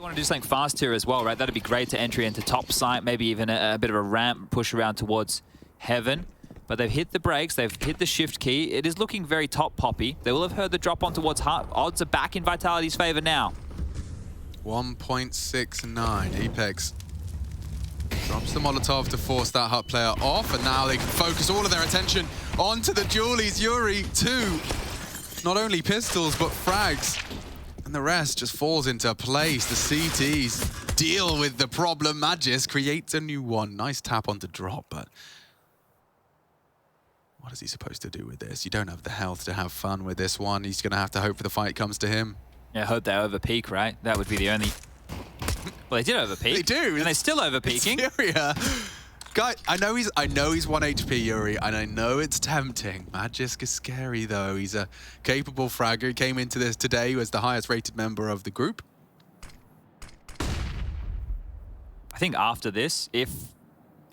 want to do something fast here as well, right? That'd be great to entry into top site, maybe even a bit of a ramp push around towards heaven. But they've hit the brakes, they've hit the shift key. It is looking very top poppy. They will have heard the drop on towards heart. Odds are back in Vitality's favor now. 1.69. Apex drops the Molotov to force that hut player off, and now they can focus all of their attention onto the Julies. yuurih, 2. Not only pistols, but frags. And the rest just falls into place. The CTs deal with the problem. Magisk creates a new one. Nice tap onto drop, but what is he supposed to do with this? You don't have the health to have fun with this one. He's going to have to hope for the fight comes to him. Yeah, hope they overpeak, right? That would be the only... Well, they did overpeak. They do. And they're still overpeaking. It's FURIA. Guy, I know he's 1 HP, yuurih, and I know it's tempting. Magisk is scary, though. He's a capable fragger. He came into this today as the highest rated member of the group. I think after this, if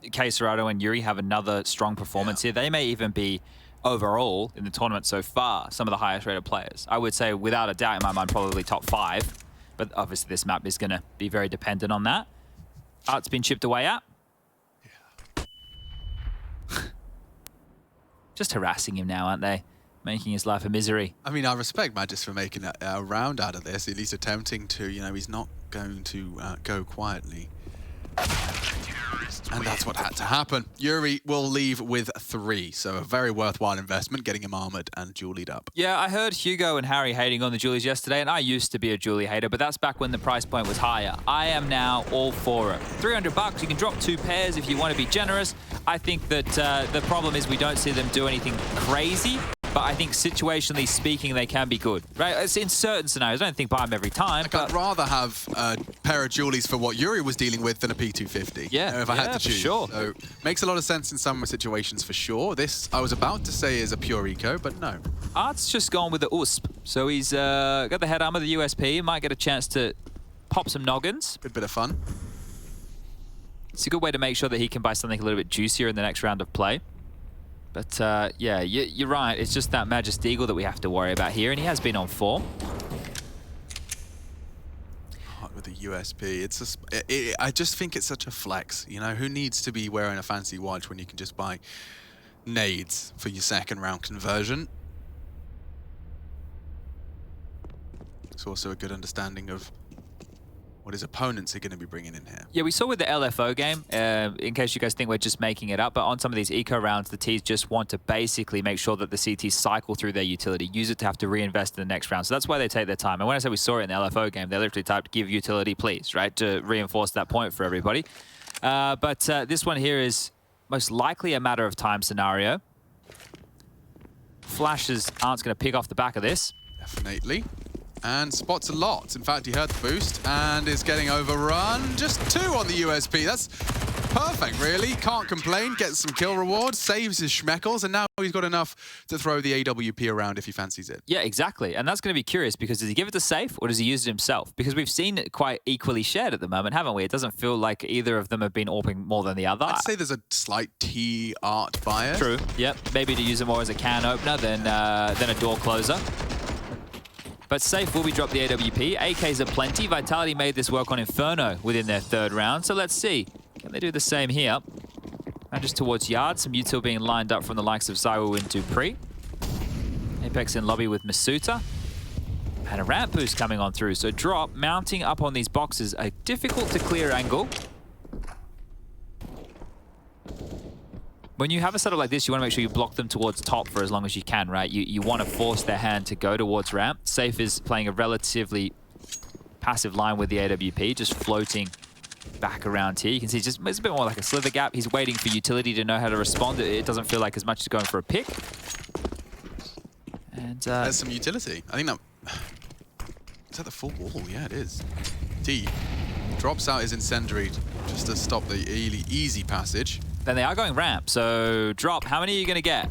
Caserado and yuurih have another strong performance here, they may even be overall in the tournament so far some of the highest rated players. I would say without a doubt in my mind probably top 5, but obviously this map is going to be very dependent on that. Art's been chipped away at. Just harassing him now, aren't they? Making his life a misery. I mean, I respect Magisk for making a round out of this, at least attempting to. You know, he's not going to go quietly. And that's what had to happen. yuurih will leave with 3, so a very worthwhile investment, getting him armored and Julied up. Yeah, I heard Hugo and Harry hating on the Julies yesterday, and I used to be a Julie hater, but that's back when the price point was higher. I am now all for it. $300, you can drop 2 pairs if you want to be generous. I think that the problem is we don't see them do anything crazy, but I think situationally speaking, they can be good, right? It's in certain scenarios. I don't think buy them every time. Like, I'd rather have a pair of Julies for what yuurih was dealing with than a P250. Yeah, you know, if I had to choose. For sure. So makes a lot of sense in some situations for sure. This, I was about to say, is a pure eco, but no. Art's just gone with the USP. So he's got the head armor, the USP. Might get a chance to pop some noggins. Good bit of fun. It's a good way to make sure that he can buy something a little bit juicier in the next round of play. But yeah, you're right. It's just that Magisk Eagle that we have to worry about here, and he has been on form. With the USP, I just think it's such a flex. You know, who needs to be wearing a fancy watch when you can just buy nades for your second round conversion? It's also a good understanding of what his opponents are going to be bringing in here. Yeah, we saw with the LFO game, in case you guys think we're just making it up, but on some of these eco rounds, the Ts just want to basically make sure that the CTs cycle through their utility, use it to have to reinvest in the next round. So that's why they take their time. And when I say we saw it in the LFO game, they literally typed, give utility, please, right? To reinforce that point for everybody. But this one here is most likely a matter of time scenario. Flashes aren't going to pick off the back of this. Definitely. And spots a lot. In fact, he heard the boost and is getting overrun. Just 2 on the USP. That's perfect, really. Can't complain. Gets some kill reward, saves his schmeckles, and now he's got enough to throw the AWP around if he fancies it. Yeah, exactly. And that's going to be curious, because does he give it to Safe or does he use it himself? Because we've seen it quite equally shared at the moment, haven't we? It doesn't feel like either of them have been AWPing more than the other. I'd say there's a slight T-art bias. True. Yep. Maybe to use it more as a can opener than a door closer. But Safe will be dropped the AWP. AKs are plenty. Vitality made this work on Inferno within their 3rd round. So let's see. Can they do the same here? And just towards Yard. Some util being lined up from the likes of ZywOo and dupreeh. Apex in lobby with Masuta. And a ramp boost coming on through. So drop, mounting up on these boxes. A difficult to clear angle. When you have a setup like this, you want to make sure you block them towards top for as long as you can, right? You want to force their hand to go towards ramp. Safe is playing a relatively passive line with the AWP, just floating back around here. You can see it's a bit more like a slither gap. He's waiting for utility to know how to respond. It doesn't feel like as much as going for a pick. And there's some utility. I think that... Is that the full wall? Yeah, it is. T drops out his incendiary just to stop the easy passage. Then they are going ramp, so drop. How many are you going to get?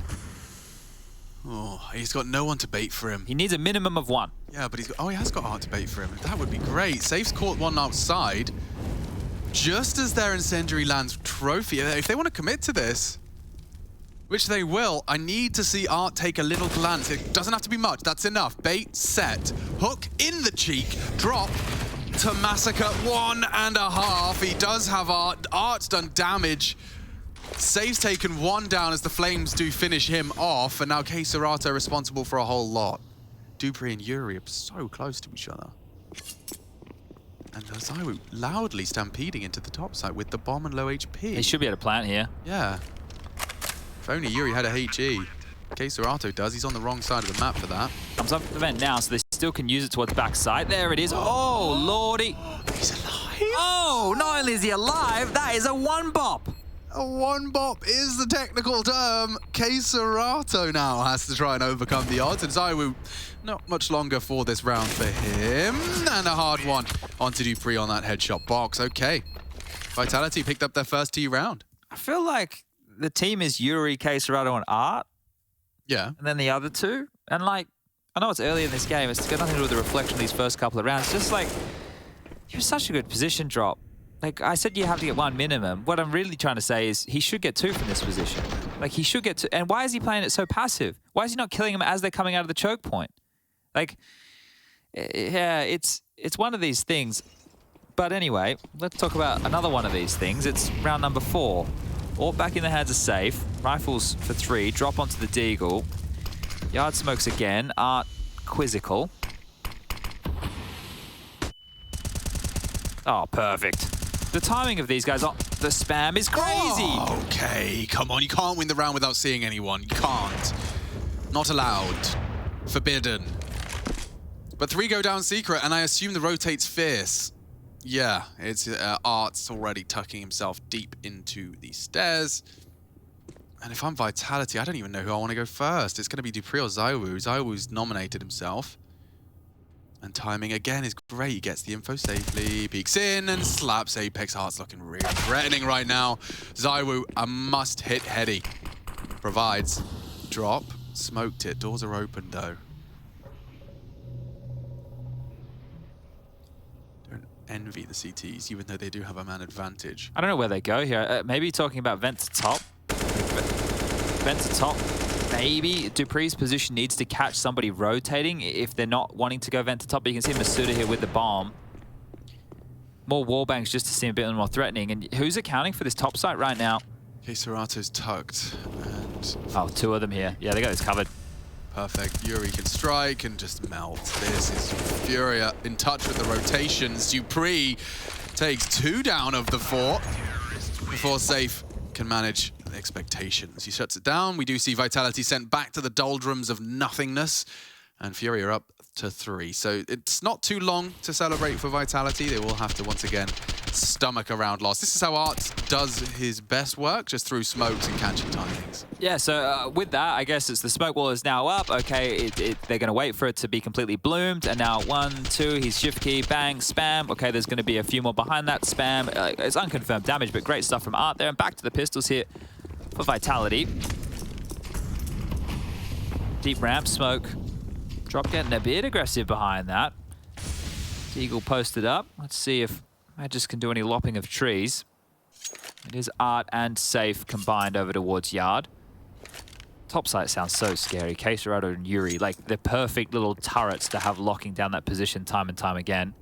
Oh, he's got no one to bait for him. He needs a minimum of 1. Yeah, but he has got Art to bait for him. That would be great. Safe's caught one outside. Just as their incendiary lands trophy. If they want to commit to this, which they will, I need to see Art take a little glance. It doesn't have to be much. That's enough. Bait, set, hook in the cheek, drop. to massacre 1.5. He does have Art. Art's done damage. Safe's taken 1 down as the Flames do finish him off, and now KScERato responsible for a whole lot. dupreeh and yuurih are so close to each other. And ZywOo loudly stampeding into the top side with the bomb and low HP. He should be able to plant here. Yeah. If only yuurih had a HE. KScERato does. He's on the wrong side of the map for that. Comes up the vent now, so they still can use it towards backside. There it is. Oh, lordy. He's alive. Oh, not only is he alive, that is a 1-bop. A 1-bop is the technical term. KScERato now has to try and overcome the odds. And ZywOo, not much longer for this round for him. And a hard one onto dupreeh on that headshot box. Okay. Vitality picked up their first T round. I feel like the team is yuurih, KScERato, and Art. Yeah. And then the other two. And like, I know it's early in this game. It's got nothing to do with the reflection of these first couple of rounds. Just like, you're such a good position drop. Like I said, you have to get 1 minimum. What I'm really trying to say is he should get 2 from this position. Like he should get 2. And why is he playing it so passive? Why is he not killing them as they're coming out of the choke point? Like, yeah, it's one of these things. But anyway, let's talk about another one of these things. It's round number 4. All back in the hands of Safe. Rifles for 3. Drop onto the Deagle. Yard smokes again. Art quizzical. Oh, perfect. The timing of these guys, the spam is crazy. Oh, okay, come on. You can't win the round without seeing anyone. You can't. Not allowed. Forbidden. But 3 go down secret, and I assume the rotate's fierce. Yeah, it's Art's already tucking himself deep into the stairs. And if I'm Vitality, I don't even know who I want to go first. It's going to be dupreeh or ZywOo. ZywOo's nominated himself. And timing again is great. He gets the info safely, peeks in and slaps Apex. Art's looking really threatening right now. ZywOo, a must-hit heady. Provides. Drop. Smoked it. Doors are open though. Don't envy the CTs, even though they do have a man advantage. I don't know where they go here. Maybe talking about vent to top. Vent to top. Maybe dupreeh's position needs to catch somebody rotating if they're not wanting to go vent to top. But you can see Masuda here with the bomb. More wallbangs just to seem a bit more threatening. And who's accounting for this top site right now? KScERato's tucked. And oh, 2 of them here. Yeah, they got this covered. Perfect. yuurih can strike and just melt. This is FURIA in touch with the rotations. dupreeh takes 2 down of the 4 before Safe can manage expectations. He shuts it down. We do see Vitality sent back to the doldrums of nothingness, and FURIA up to 3. So it's not too long to celebrate for Vitality. They will have to once again stomach a round loss. This is how Art does his best work, just through smokes and catching timings. Yeah, so with that, I guess it's the smoke wall is now up. Okay, they're going to wait for it to be completely bloomed. And now 1, 2, he's shift key, bang, spam. Okay, there's going to be a few more behind that spam. It's unconfirmed damage, but great stuff from Art there. And back to the pistols here for Vitality. Deep ramp smoke. Drop getting a bit aggressive behind that. Eagle posted up. Let's see if Magisk can do any lopping of trees. It is Art and Safe combined over towards Yard. Top site sounds so scary. KScERato and yuurih, like the perfect little turrets to have locking down that position time and time again.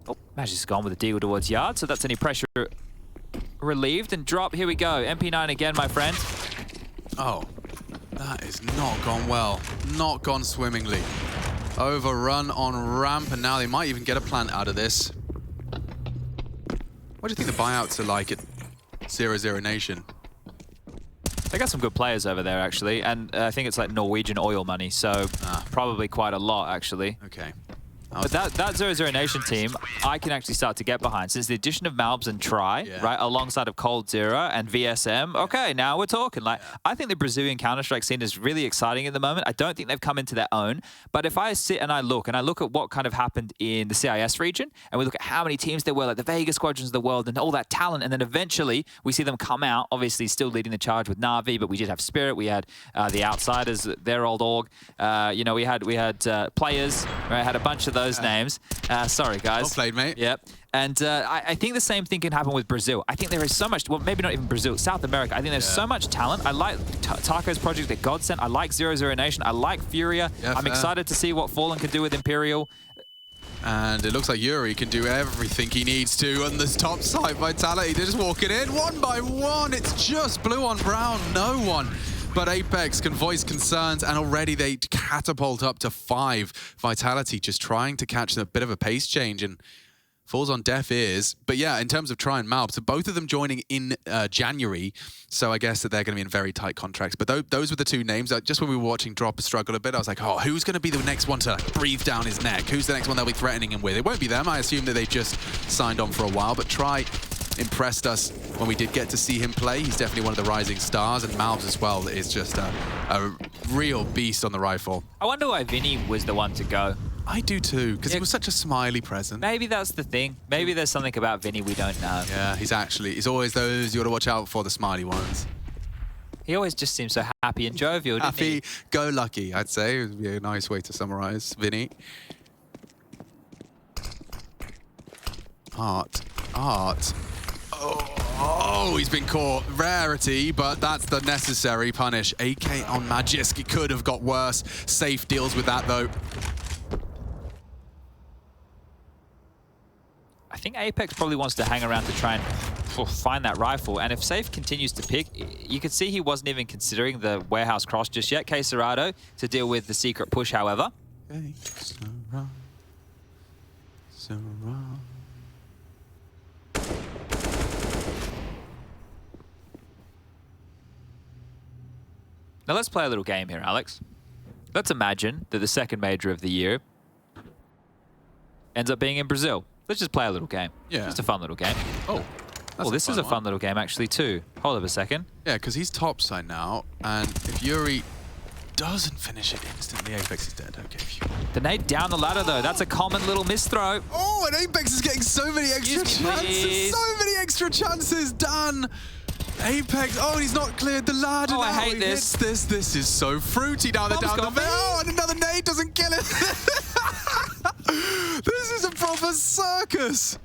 Oh, Magisk's gone with a deagle towards Yard, so that's any pressure relieved. And drop, here we go. MP9 again, my friend. Oh, that is not gone well. Not gone swimmingly. Overrun on ramp, and now they might even get a plant out of this. What do you think the buyouts are like at 0-0 Nation? They got some good players over there, actually, and I think it's like Norwegian oil money, so probably quite a lot, actually. Okay. But that 0-0 Nation team, I can actually start to get behind. Since the addition of Malbs and Try, right, alongside of Cold Zero and VSM, okay, now we're talking. Like, I think the Brazilian Counter-Strike scene is really exciting at the moment. I don't think they've come into their own. But if I sit and I look at what kind of happened in the CIS region, and we look at how many teams there were, like the Vegas Squadrons of the world, and all that talent, and then eventually we see them come out, obviously still leading the charge with Na'Vi, but we did have Spirit, we had the Outsiders, their old org. You know, we had Players, right, had a bunch of those names. Sorry, guys. Well played, mate. Yep. And I think the same thing can happen with Brazil. I think there is so much, well, maybe not even Brazil, South America. I think there's so much talent. I like Taco's project that God sent. I like 0-0 Nation. I like FURIA. I'm excited to see what Fallen can do with Imperial. And it looks like yuurih can do everything he needs to on this top side. Vitality, they're just walking in one by one. It's just blue on brown, no one. But Apex can voice concerns, and already they catapult up to 5. Vitality just trying to catch a bit of a pace change and falls on deaf ears. But yeah, in terms of try and Malp, so both of them joining in January, so I guess that they're going to be in very tight contracts. But those were the 2 names. Just when we were watching Drop struggle a bit, I was like, oh, who's going to be the next one to breathe down his neck? Who's the next one they'll be threatening him with? It won't be them. I assume that they've just signed on for a while, but Try impressed us when we did get to see him play. He's definitely one of the rising stars, and Malbs as well is just a real beast on the rifle. I wonder why Vinny was the one to go. I do too, because he was such a smiley presence. Maybe that's the thing. Maybe there's something about Vinny we don't know. Yeah, he's always those you got to watch out for, the smiley ones. He always just seems so happy and jovial, doesn't he? Happy-go-lucky, I'd say. It would be a nice way to summarize Vinny. Art. Oh, he's been caught. Rarity, but that's the necessary punish. AK on Magisk. It could have got worse. Safe deals with that, though. I think Apex probably wants to hang around to try and find that rifle. And if Safe continues to pick, you could see he wasn't even considering the warehouse cross just yet. K-Serrado to deal with the secret push, however. K-Serrado. Now let's play a little game here, Alex. Let's imagine that the second major of the year ends up being in Brazil. Let's just play a little game. Yeah. Just a fun little game. Oh, well, this is a fun little game actually too. Hold up a second. Yeah, because he's topside now, and if yuurih doesn't finish it instantly, Apex is dead. Okay. Phew. The nade down the ladder though. That's a common little misthrow. Oh, and Apex is getting so many extra chances. So many extra chances done. Apex, oh, he's not cleared the ladder now. I hate this. This is so fruity now. They're down the middle. Oh, and another nade doesn't kill it. This is a proper circus.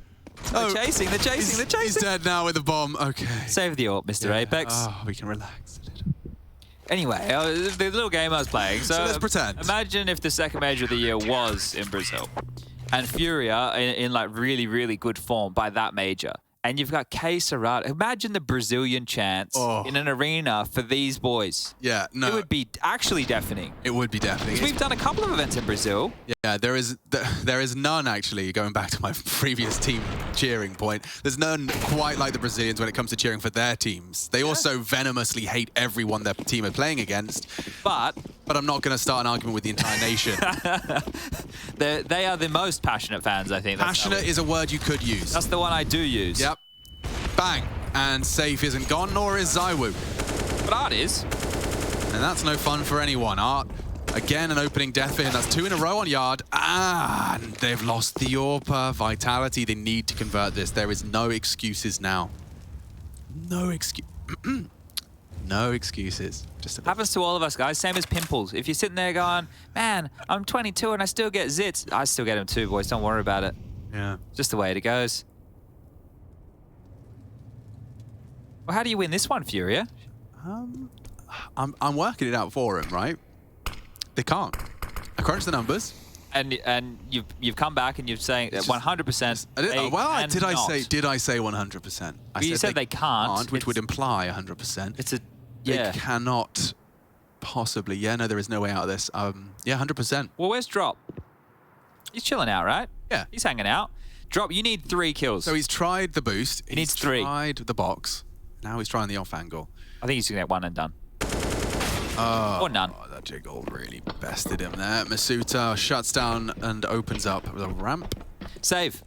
They're chasing. He's dead now with the bomb. Okay. Save the AWP, Mr. Apex. Oh, we can relax a little. Anyway, the little game I was playing. So let's pretend. Imagine if the second major of the year was in Brazil, and FURIA in like really, really good form by that major. And you've got K-Serrado. Imagine the Brazilian chants in an arena for these boys. Yeah, no. It would be actually deafening. It would be deafening. We've done a couple of events in Brazil. Yeah, there is none, actually, going back to my previous team cheering point. There's none quite like the Brazilians when it comes to cheering for their teams. They also venomously hate everyone their team are playing against. But I'm not going to start an argument with the entire nation. They are the most passionate fans, I think. Passionate is a word you could use. That's the one I do use. Yep. Bang. And Safe isn't gone, nor is ZywOo. But Art is. And that's no fun for anyone. Art, again, an opening death for him. That's 2 in a row on Yard. And they've lost the AWP. Vitality, they need to convert this. There is no excuses now. No excuse. No excuses. Just happens to all of us, guys. Same as pimples. If you're sitting there going, man, I'm 22 and I still get zits. I still get them too, boys. Don't worry about it. Yeah. Just the way it goes. Well, how do you win this one, FURIA? I'm working it out for him, right? They can't. I crunched the numbers. And you've come back and you're saying 100%. Well, did I say 100%? You said they can't, which would imply 100%. It's a They cannot possibly. Yeah, no, there is no way out of this. Yeah, 100%. Well, where's Drop? He's chilling out, right? Yeah. He's hanging out. Drop, you need 3 kills. So he's tried the boost. He needs 3. He's tried the box. Now he's trying the off angle. I think he's going to get 1 and done. Or none. Oh, that jiggle really bested him there. Masuta shuts down and opens up with a ramp. Save.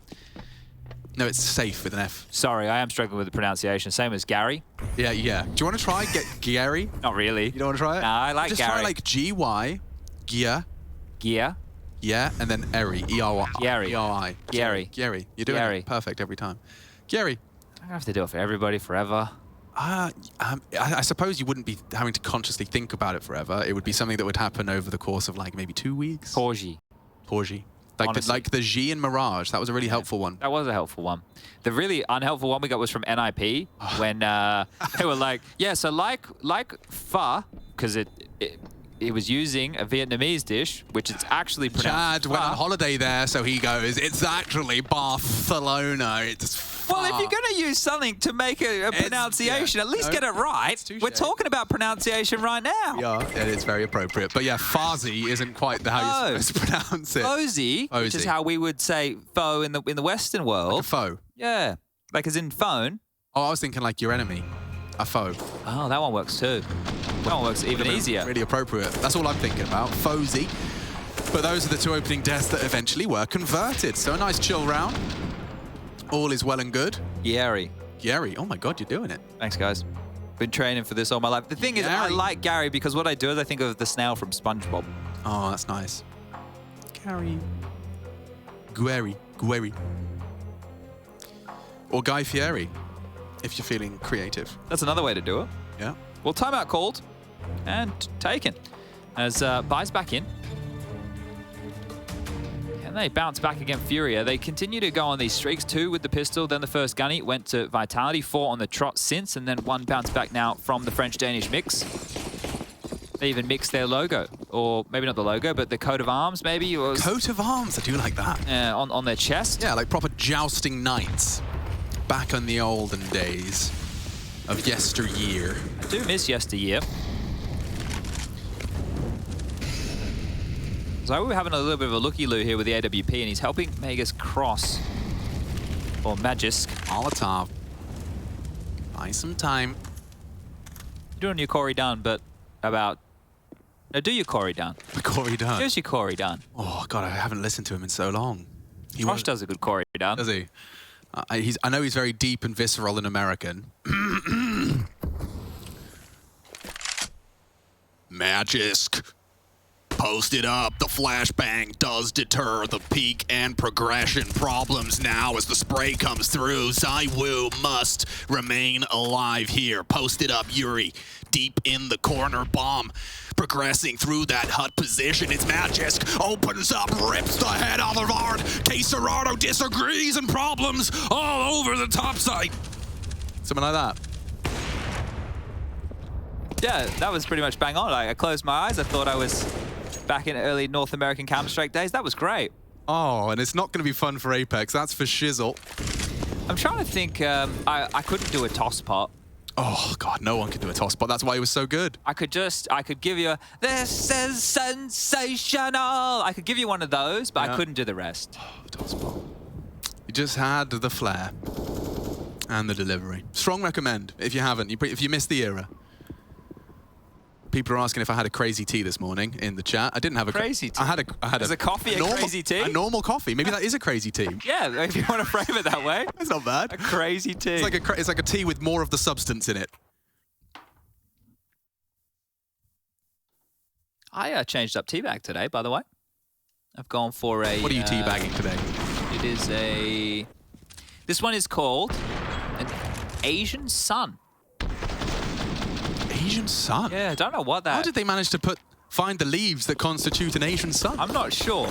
No, it's Safe with an F. Sorry, I am struggling with the pronunciation. Same as Gary. Yeah. Do you want to try get Gary? Not really. You don't want to try it? No, I like Just Gary. try like G-Y, Gia. Gia. Yeah, and then Eri, E-R-Y. Gary. E-R-I. Gary. Gary. You're doing it perfect every time. Gary. I have to do it for everybody forever. I suppose you wouldn't be having to consciously think about it forever. It would be something that would happen over the course of like maybe 2 weeks. Porgy. Like the G in Mirage. That was a really helpful one. That was a helpful one. The really unhelpful one we got was from NIP when they were like, yeah, so like FA, because he was using a Vietnamese dish, which is actually pronounced Chad went on holiday there, so he goes, it's actually Barcelona. It's well, if you're going to use something to make a pronunciation, at least get it right. We're talking about pronunciation right now. Yeah, it is very appropriate. But yeah, Farsi isn't quite how you're supposed to pronounce it. Fozy, which is how we would say foe in the Western world. Like a foe? Yeah, like as in phone. Oh, I was thinking like your enemy. A foe. Oh, that one works too. That one works even easier. Really appropriate. That's all I'm thinking about. Fozy. But those are the two opening deaths that eventually were converted. So a nice chill round. All is well and good. Gary. Gary. Oh my God, you're doing it. Thanks, guys. Been training for this all my life. The thing is, I like Gary because what I do is I think of the snail from SpongeBob. Oh, that's nice. Gary. Gueri. Gueri. Or Guy Fieri, if you're feeling creative. That's another way to do it. Yeah. Well, timeout called and taken as Bai's back in. And they bounce back against FURIA. They continue to go on these streaks, 2 with the pistol, then the first gunny, went to Vitality, 4 on the trot since, and then 1 bounce back now from the French-Danish mix. They even mixed their logo, or maybe not the logo, but the coat of arms maybe. Or coat of arms, I do like that. On their chest. Yeah, like proper jousting knights. Back in the olden days of yesteryear. I do miss yesteryear. So we're having a little bit of a looky-loo here with the AWP, and he's helping Magisk cross. Or Magisk. Molotov. Buy some time. You're doing your Corey Dunn, but about... No, do your Corey Dunn. Corey Dunn? Here's your Corey Dunn. Oh, God, I haven't listened to him in so long. Josh does a good Corey Dunn. Does he? I know he's very deep and visceral and American. Magisk. Posted up, the flashbang does deter the peak and progression problems now as the spray comes through. ZywOo must remain alive here. Posted up, yuurih, deep in the corner, bomb progressing through that hut position. It's Magisk, opens up, rips the head off of Ard. Caserado disagrees and problems all over the top side. Something like that. Yeah, that was pretty much bang on. I closed my eyes, I thought I was back in early North American Counter-Strike days. That was great. Oh, and it's not going to be fun for Apex. That's for shizzle. I'm trying to think. I couldn't do a toss pot. Oh, God, no one could do a toss pot. That's why it was so good. I could give you a, this is sensational. I could give you one of those, but I couldn't do the rest. Oh, toss pot. You just had the flair and the delivery. Strong recommend if you haven't. If you missed the era. People are asking if I had a crazy tea this morning in the chat. I didn't have a crazy tea. I had a coffee, a crazy tea? A normal coffee. Maybe that is a crazy tea. Yeah, if you want to frame it that way. It's not bad. A crazy tea. It's like a tea with more of the substance in it. I changed up tea bag today, by the way. I've gone for a... What are you teabagging today? It is a... This one is called an Asian sun. Asian sun? Yeah, I don't know what that... How did they manage to find the leaves that constitute an Asian sun? I'm not sure.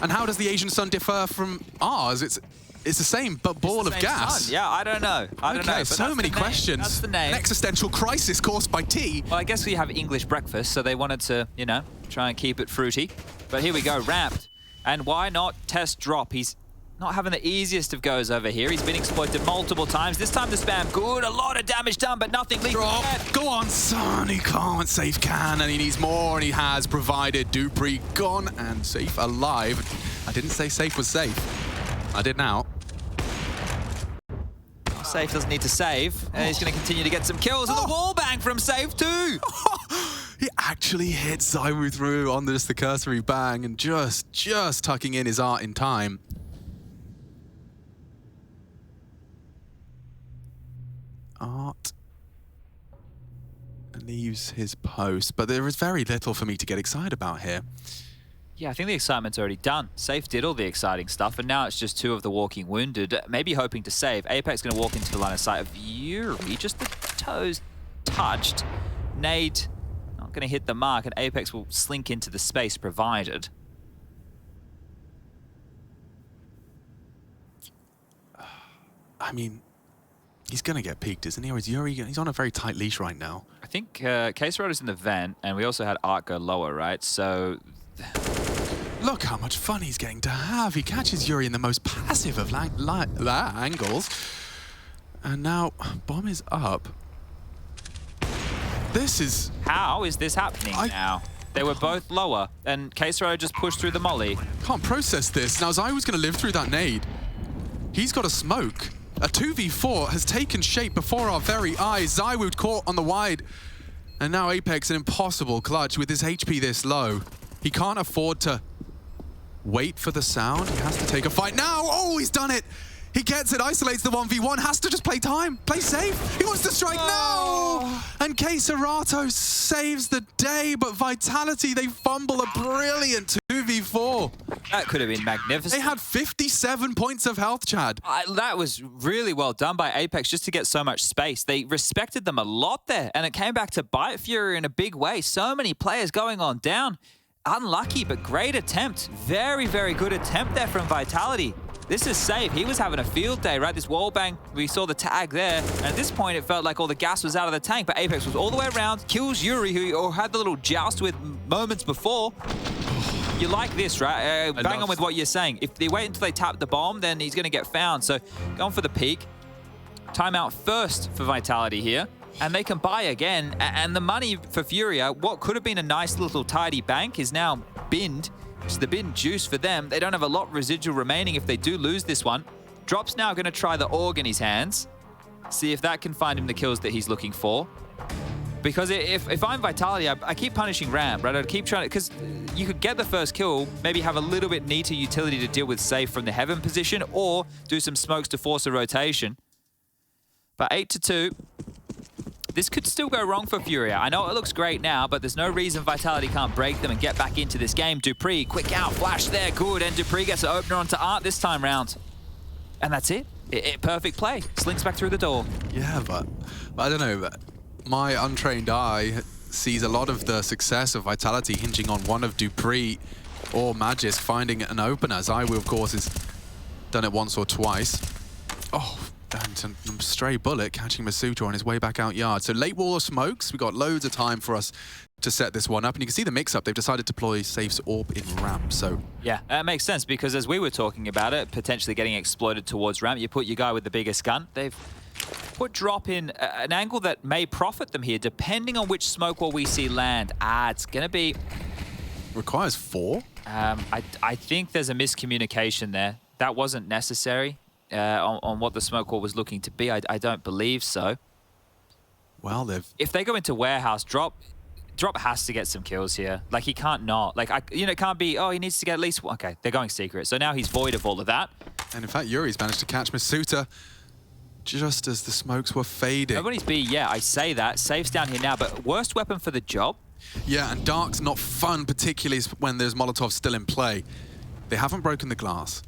And how does the Asian sun differ from ours? It's the same, but ball of gas. Sun. Yeah, I don't know. I don't know. So many questions. That's the name. An existential crisis caused by tea. Well, I guess we have English breakfast, so they wanted to, you know, try and keep it fruity. But here we go, ramped. And why not test drop? He's not having the easiest of goes over here. He's been exploited multiple times. This time the spam good. A lot of damage done, but nothing lethal. Drop. Go on, son. He can't save can, and he needs more, and he has provided. dupreeh gone and safe alive. I didn't say safe was safe. I did now. Safe doesn't need to save, and he's going to continue to get some kills. And the wall bang from Safe too. He actually hit ZywOo through on just the cursory bang, and just tucking in his art in time. Art leaves his post, but there is very little for me to get excited about here. Yeah, I think the excitement's already done. Safe did all the exciting stuff, and now it's just 2 of the walking wounded, maybe hoping to save. Apex going to walk into the line of sight of yuurih, just the toes touched. Nade not going to hit the mark, and Apex will slink into the space provided. I mean, He's going to get peaked, isn't he? Or is yuurih, he's on a very tight leash right now. I think Caseroda's in the vent, and we also had Art go lower, right? So... Look how much fun he's getting to have. He catches yuurih in the most passive of angles. And now, bomb is up. This is... How is this happening now? They were both lower, and Caseroda just pushed through the molly. Can't process this. Now, ZywOo's going to live through that nade. He's got a smoke. A 2v4 has taken shape before our very eyes. ZywOo caught on the wide. And now Apex, an impossible clutch with his HP this low. He can't afford to wait for the sound. He has to take a fight now. Oh, he's done it. He gets it, isolates the 1v1, has to just play time, play safe. He wants to strike now! And Caseroda saves the day, but Vitality, they fumble a brilliant 2v4. That could have been magnificent. They had 57 points of health, Chad. That was really well done by Apex just to get so much space. They respected them a lot there, and it came back to bite FURIA in a big way. So many players going on down. Unlucky, but great attempt. Very, very good attempt there from Vitality. This is safe. He was having a field day, right? This wall bang, we saw the tag there. And at this point, it felt like all the gas was out of the tank, but Apex was all the way around, kills yuurih, who had the little joust with moments before. You like this, right? Bang on with what you're saying. If they wait until they tap the bomb, then he's going to get found. So going for the peak. Timeout first for Vitality here. And they can buy again. And the money for FURIA, what could have been a nice little tidy bank, is now binned. It's the bin juice for them. They don't have a lot residual remaining if they do lose this one. Drop's now going to try the org in his hands. See if that can find him the kills that he's looking for. Because if I'm Vitality, I keep punishing ramp, right? I'd keep trying to... Because you could get the first kill, maybe have a little bit neater utility to deal with safe from the heaven position, or do some smokes to force a rotation. But 8-2... This could still go wrong for FURIA. I know it looks great now, but there's no reason Vitality can't break them and get back into this game. dupreeh, quick out, flash there, good. And dupreeh gets an opener onto Art this time round. And that's it. Perfect play. Slinks back through the door. Yeah, but I don't know. My untrained eye sees a lot of the success of Vitality hinging on one of dupreeh or Magisk finding an opener. ZywOo, of course, has done it once or twice. Oh, and a stray bullet catching Masuta on his way back out yard. So late wall of smokes. We've got loads of time for us to set this one up. And you can see the mix-up. They've decided to deploy Safe's orb in ramp. So yeah, that makes sense because as we were talking about it, potentially getting exploited towards ramp, you put your guy with the biggest gun. They've put drop in an angle that may profit them here, depending on which smoke wall we see land. It's going to be... Requires 4? I think there's a miscommunication there. That wasn't necessary. On what the smoke wall was looking to be. I don't believe so. Well, if they go into warehouse, drop has to get some kills here. Like, he can't not. Like, it can't be, oh, he needs to get at least one. Okay, they're going secret. So now he's void of all of that. And in fact, yuurih's managed to catch Masuta just as the smokes were fading. Nobody's B, yeah, I say that. Safe's down here now, but worst weapon for the job? Yeah, and Dark's not fun, particularly when there's Molotovs still in play. They haven't broken the glass.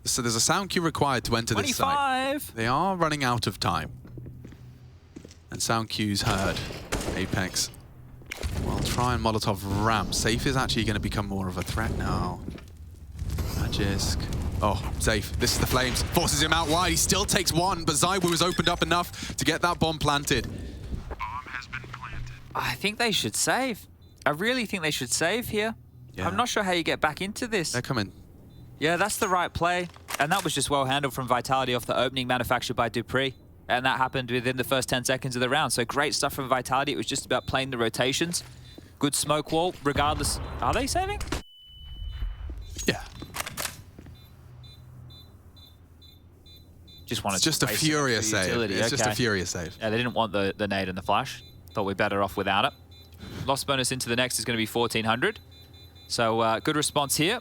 So there's a sound cue required to enter this site. They are running out of time. And sound cues heard. Apex. Well, try and Molotov ramp. Safe is actually going to become more of a threat now. Magisk. Oh, Safe. This is the flames. Forces him out wide. He still takes one, but ZywOo has opened up enough to get that bomb planted. Bomb has been planted. I think they should save. I really think they should save here. Yeah. I'm not sure how you get back into this. They're coming. Yeah, that's the right play. And that was just well handled from Vitality off the opening manufactured by dupreeh. And that happened within the first 10 seconds of the round. So great stuff from Vitality. It was just about playing the rotations. Good smoke wall, regardless. Are they saving? Yeah. Just wanted just a FURIA save. It's just a FURIA save. Yeah, they didn't want the nade and the flash. Thought we're better off without it. Loss bonus into the next is going to be 1,400. So good response here.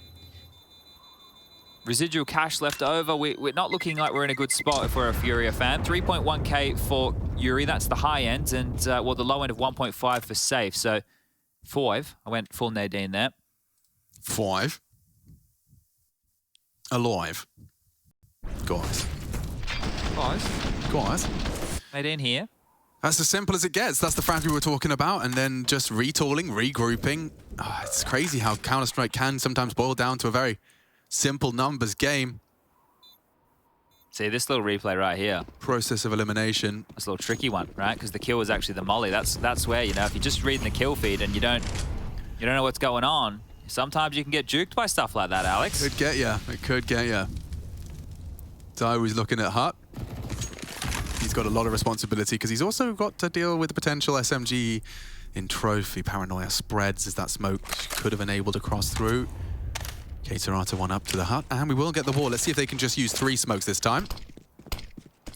Residual cash left over. We're not looking like we're in a good spot if we're a FURIA fan. 3.1k for yuurih, that's the high end, and well, the low end of 1.5 for Safe. So 5. I went full Nadine there. 5. Alive. Guys. Guys. Nadine here. That's as simple as it gets. That's the frag we were talking about, and then just retooling, regrouping. Oh, it's crazy how Counter-Strike can sometimes boil down to a very simple numbers game. See, this little replay right here. Process of elimination. It's a little tricky one, right? Because the kill was actually the molly. That's where, you know, if you're just reading the kill feed and you don't know what's going on, sometimes you can get juked by stuff like that, Alex. Could get ya. It could get ya. ZywOo's looking at Hut. He's got a lot of responsibility because he's also got to deal with the potential SMG in trophy. Paranoia spreads as that smoke could have enabled to cross through. Katerata one up to the Hut, and we will get the wall. Let's see if they can just use 3 smokes this time.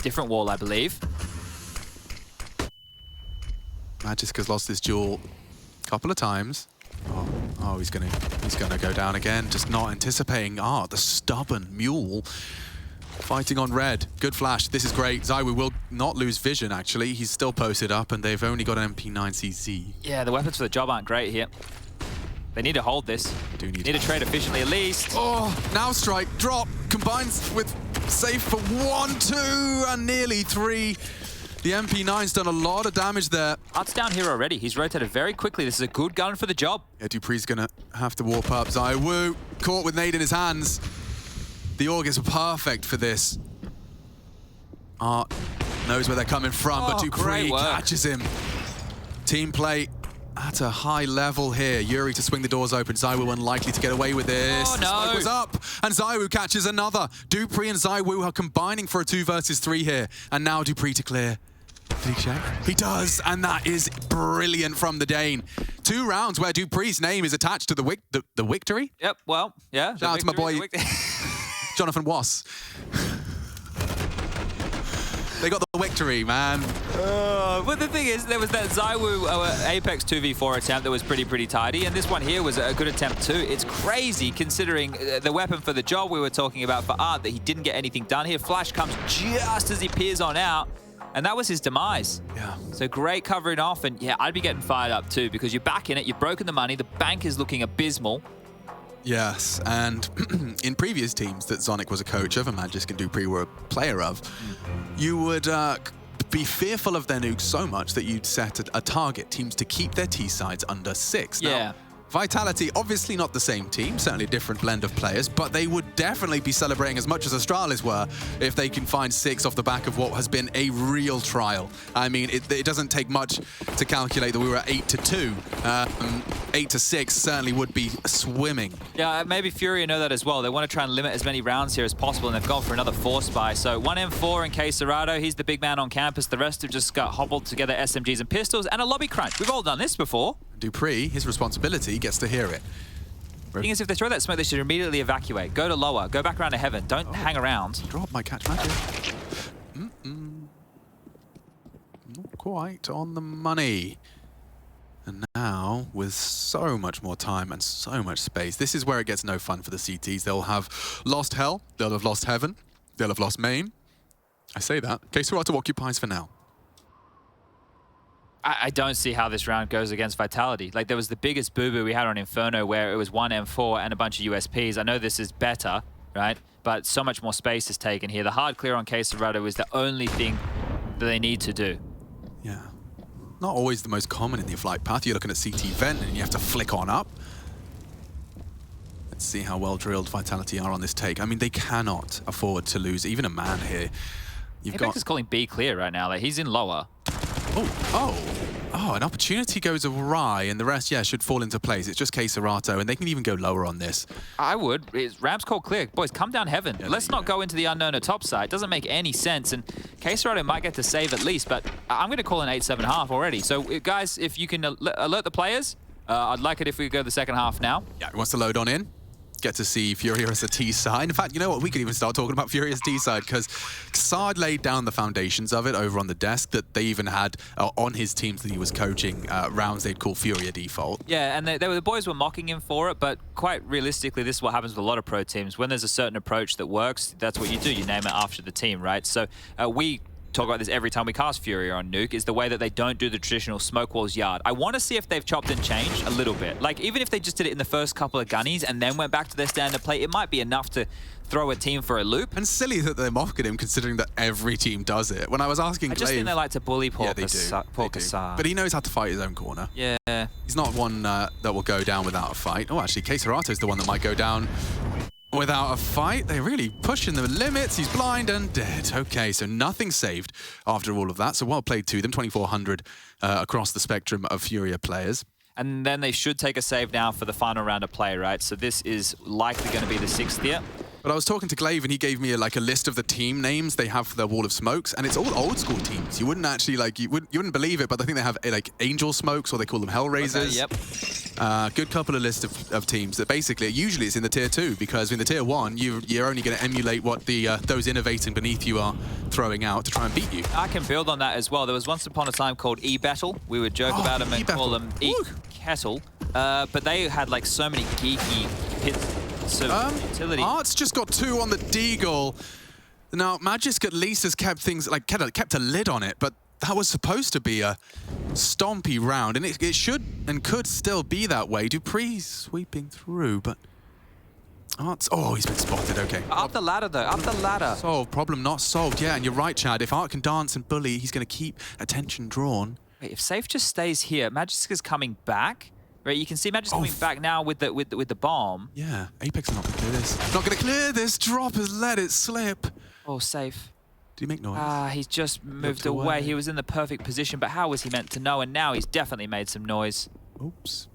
Different wall, I believe. Magisk has lost this duel a couple of times. Oh, he's gonna go down again. Just not anticipating. The stubborn mule fighting on red. Good flash. This is great. ZywOo will not lose vision. Actually, he's still posted up, and they've only got an MP9CZ. Yeah, the weapons for the job aren't great here. They need to hold this. Do need to trade efficiently at least. Oh, now strike, drop, combines with safe for 1, 2, and nearly 3. The MP9's done a lot of damage there. Hut's down here already. He's rotated very quickly. This is a good gun for the job. Yeah, dupreeh's gonna have to warp up. ZywOo caught with nade in his hands. The Augurs are perfect for this. Art knows where they're coming from, but dupreeh catches him. Team play at a high level here. yuurih to swing the doors open. ZywOo unlikely to get away with this. Oh, no. The smoke was up, and ZywOo catches another. dupreeh and ZywOo are combining for a 2 versus 3 here. And now dupreeh to clear. Did he check? He does, and that is brilliant from the Dane. 2 rounds where dupreeh's name is attached to the victory. Yep, well, yeah. Shout out to my boy, Jonathan Wass. They got the victory, man. But the thing is, there was that ZywOo Apex 2v4 attempt that was pretty tidy, and this one here was a good attempt too. It's crazy considering the weapon for the job we were talking about for Art, that he didn't get anything done here. Flash comes just as he peers on out, and that was his demise. Yeah. So great covering off, and yeah, I'd be getting fired up too, because you're back in it, you've broken the money, the bank is looking abysmal. Yes, and in previous teams that Zonic was a coach of and Magisk and dupreeh were a player of, you would be fearful of their nukes so much that you'd set a target, teams to keep their T-sides under 6. Yeah. Now, Vitality, obviously not the same team, certainly a different blend of players, but they would definitely be celebrating as much as Astralis were if they can find 6 off the back of what has been a real trial. I mean, it doesn't take much to calculate that we were at 8-2. 8-6 certainly would be swimming. Yeah, maybe FURIA know that as well. They want to try and limit as many rounds here as possible, and they've gone for another force buy. So 1M4 in Katerata, he's the big man on campus. The rest have just got hobbled together SMGs and pistols and a lobby crunch. We've all done this before. dupreeh, his responsibility, gets to hear it. The thing is, if they throw that smoke, they should immediately evacuate. Go to lower. Go back around to heaven. Don't hang around. Drop might catch magic. Not quite on the money. And now, with so much more time and so much space, this is where it gets no fun for the CTs. They'll have lost hell, they'll have lost heaven, they'll have lost main. I say that. Katerata occupies for now. I don't see how this round goes against Vitality. Like, there was the biggest boo-boo we had on Inferno where it was 1M4 and a bunch of USPs. I know this is better, right? But so much more space is taken here. The hard clear on Katerata is the only thing that they need to do. Yeah. Not always the most common in the flight path. You're looking at CT vent and you have to flick on up. Let's see how well drilled Vitality are on this take. I mean, they cannot afford to lose even a man here. Apex is calling B clear right now. Like, he's in lower. Oh, an opportunity goes awry, and the rest, yeah, should fall into place. It's just Katerata, and they can even go lower on this. I would. Ram's called clear. Boys, come down heaven. Yeah, let's not go into the unknown at top side. It doesn't make any sense, and Katerata might get to save at least, but I'm going to call an 8-7.5 already. So, guys, if you can alert the players, I'd like it if we go the second half now. Yeah, he wants to load on in. Get to see FURIA as a T-side. In fact, you know what? We could even start talking about FURIA's T-side because Xard laid down the foundations of it over on the desk that they even had on his teams that he was coaching rounds they'd call FURIA default. Yeah, and the boys were mocking him for it, but quite realistically, this is what happens with a lot of pro teams. When there's a certain approach that works, that's what you do. You name it after the team, right? So we talk about this every time we cast FURIA on Nuke, is the way that they don't do the traditional smoke walls yard. I want to see if they've chopped and changed a little bit. Like, even if they just did it in the first couple of gunnies and then went back to their standard play, it might be enough to throw a team for a loop. And silly that they're mocking him, considering that every team does it. When I was asking I just think they like to bully poor Kassar. But he knows how to fight his own corner. Yeah. He's not one that will go down without a fight. Oh, actually, Katerata is the one that might go down without a fight. They're really pushing the limits. He's blind and dead. Okay, so nothing saved after all of that. So well played to them, 2,400 across the spectrum of FURIA players. And then they should take a save now for the final round of play, right? So this is likely going to be the 6th here. But I was talking to Glaive and he gave me a list of the team names they have for their Wall of Smokes, and it's all old school teams. You wouldn't actually you wouldn't believe it, but I think they have like Angel Smokes, or they call them Hellraisers. Okay, yep. Good couple of lists of teams that basically usually it's in the tier 2, because in the tier 1 you're only going to emulate what the those innovating beneath you are throwing out to try and beat you. I can build on that as well. There was once upon a time called E-Battle. We would joke about them and call them E-Kettle, but they had like so many geeky hits. Utility. Art's just got 2 on the Deagle. Now, Magisk at least has kept things, kept a lid on it, but that was supposed to be a stompy round, and it should and could still be that way. dupreeh sweeping through, but Art's... Oh, he's been spotted, okay. Up the ladder, though, up the ladder. Solved, problem not solved. Yeah, and you're right, Chad. If Art can dance and bully, he's going to keep attention drawn. Wait, if Safe just stays here, Magisk is coming back. Right, you can see Magisk coming back now with the bomb. Yeah, Apex is not going to clear this. Not going to clear this. Drop has let it slip. Oh, Safe. Did he make noise? He's just moved away. He was in the perfect position, but how was he meant to know? And now he's definitely made some noise. Oops.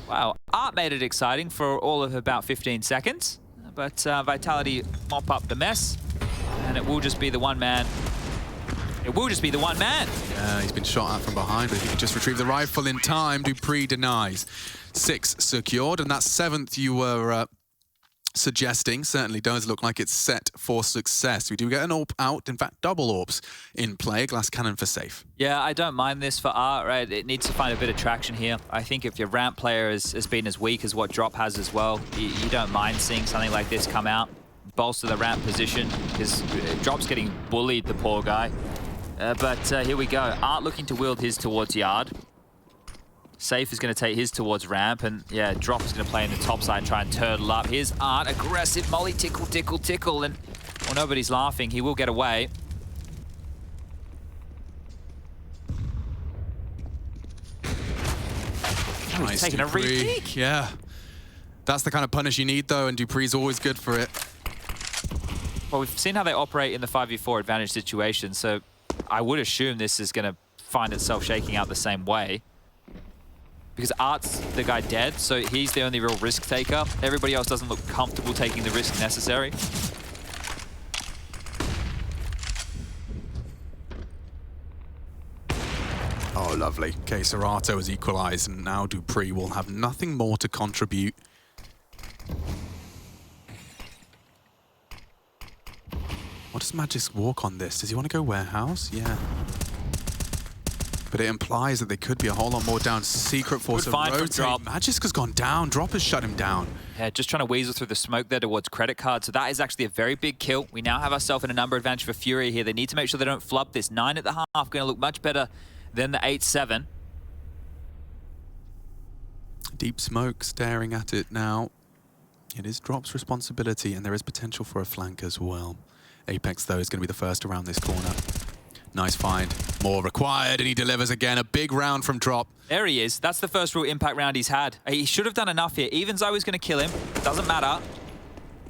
Wow, Art made it exciting for all of about 15 seconds, but Vitality mop up the mess, and it will just be the one man. It will just be the one man. Yeah, he's been shot at from behind, but if he can just retrieve the rifle in time, dupreeh denies. 6 secured, and that 7th you were suggesting certainly does look like it's set for success. We do get an AWP out, in fact, double AWPs in play. Glass cannon for Safe. Yeah, I don't mind this for Art, right? It needs to find a bit of traction here. I think if your ramp player has been as weak as what Drop has as well, you don't mind seeing something like this come out, bolster the ramp position, because Drop's getting bullied, the poor guy. But here we go. Art looking to wield his towards yard. Safe is going to take his towards ramp, and yeah, Drop is going to play in the top side and try and turtle up. Here's Art, aggressive molly, tickle, tickle, tickle, and well, nobody's laughing. He will get away. Oh, he's taking a re-peek. Yeah. That's the kind of punish you need, though, and dupreeh's always good for it. Well, we've seen how they operate in the 5v4 advantage situation, so I would assume this is going to find itself shaking out the same way. Because Art's the guy dead, so he's the only real risk taker. Everybody else doesn't look comfortable taking the risk necessary. Oh, lovely. Okay, Serato has equalized, and now dupreeh will have nothing more to contribute. What does Magisk walk on this? Does he want to go warehouse? Yeah. But it implies that they could be a whole lot more down. Secret force of rotate. Magisk has gone down. Drop has shut him down. Yeah, just trying to weasel through the smoke there towards credit card. So that is actually a very big kill. We now have ourselves in a number advantage for FURIA here. They need to make sure they don't flub this. 9 at the half, going to look much better than the 8-7. Deep smoke staring at it now. It is Drop's responsibility, and there is potential for a flank as well. Apex, though, is going to be the first around this corner. Nice find. More required, and he delivers again. A big round from Drop. There he is. That's the first real impact round he's had. He should have done enough here. Even ZywOo's going to kill him. Doesn't matter.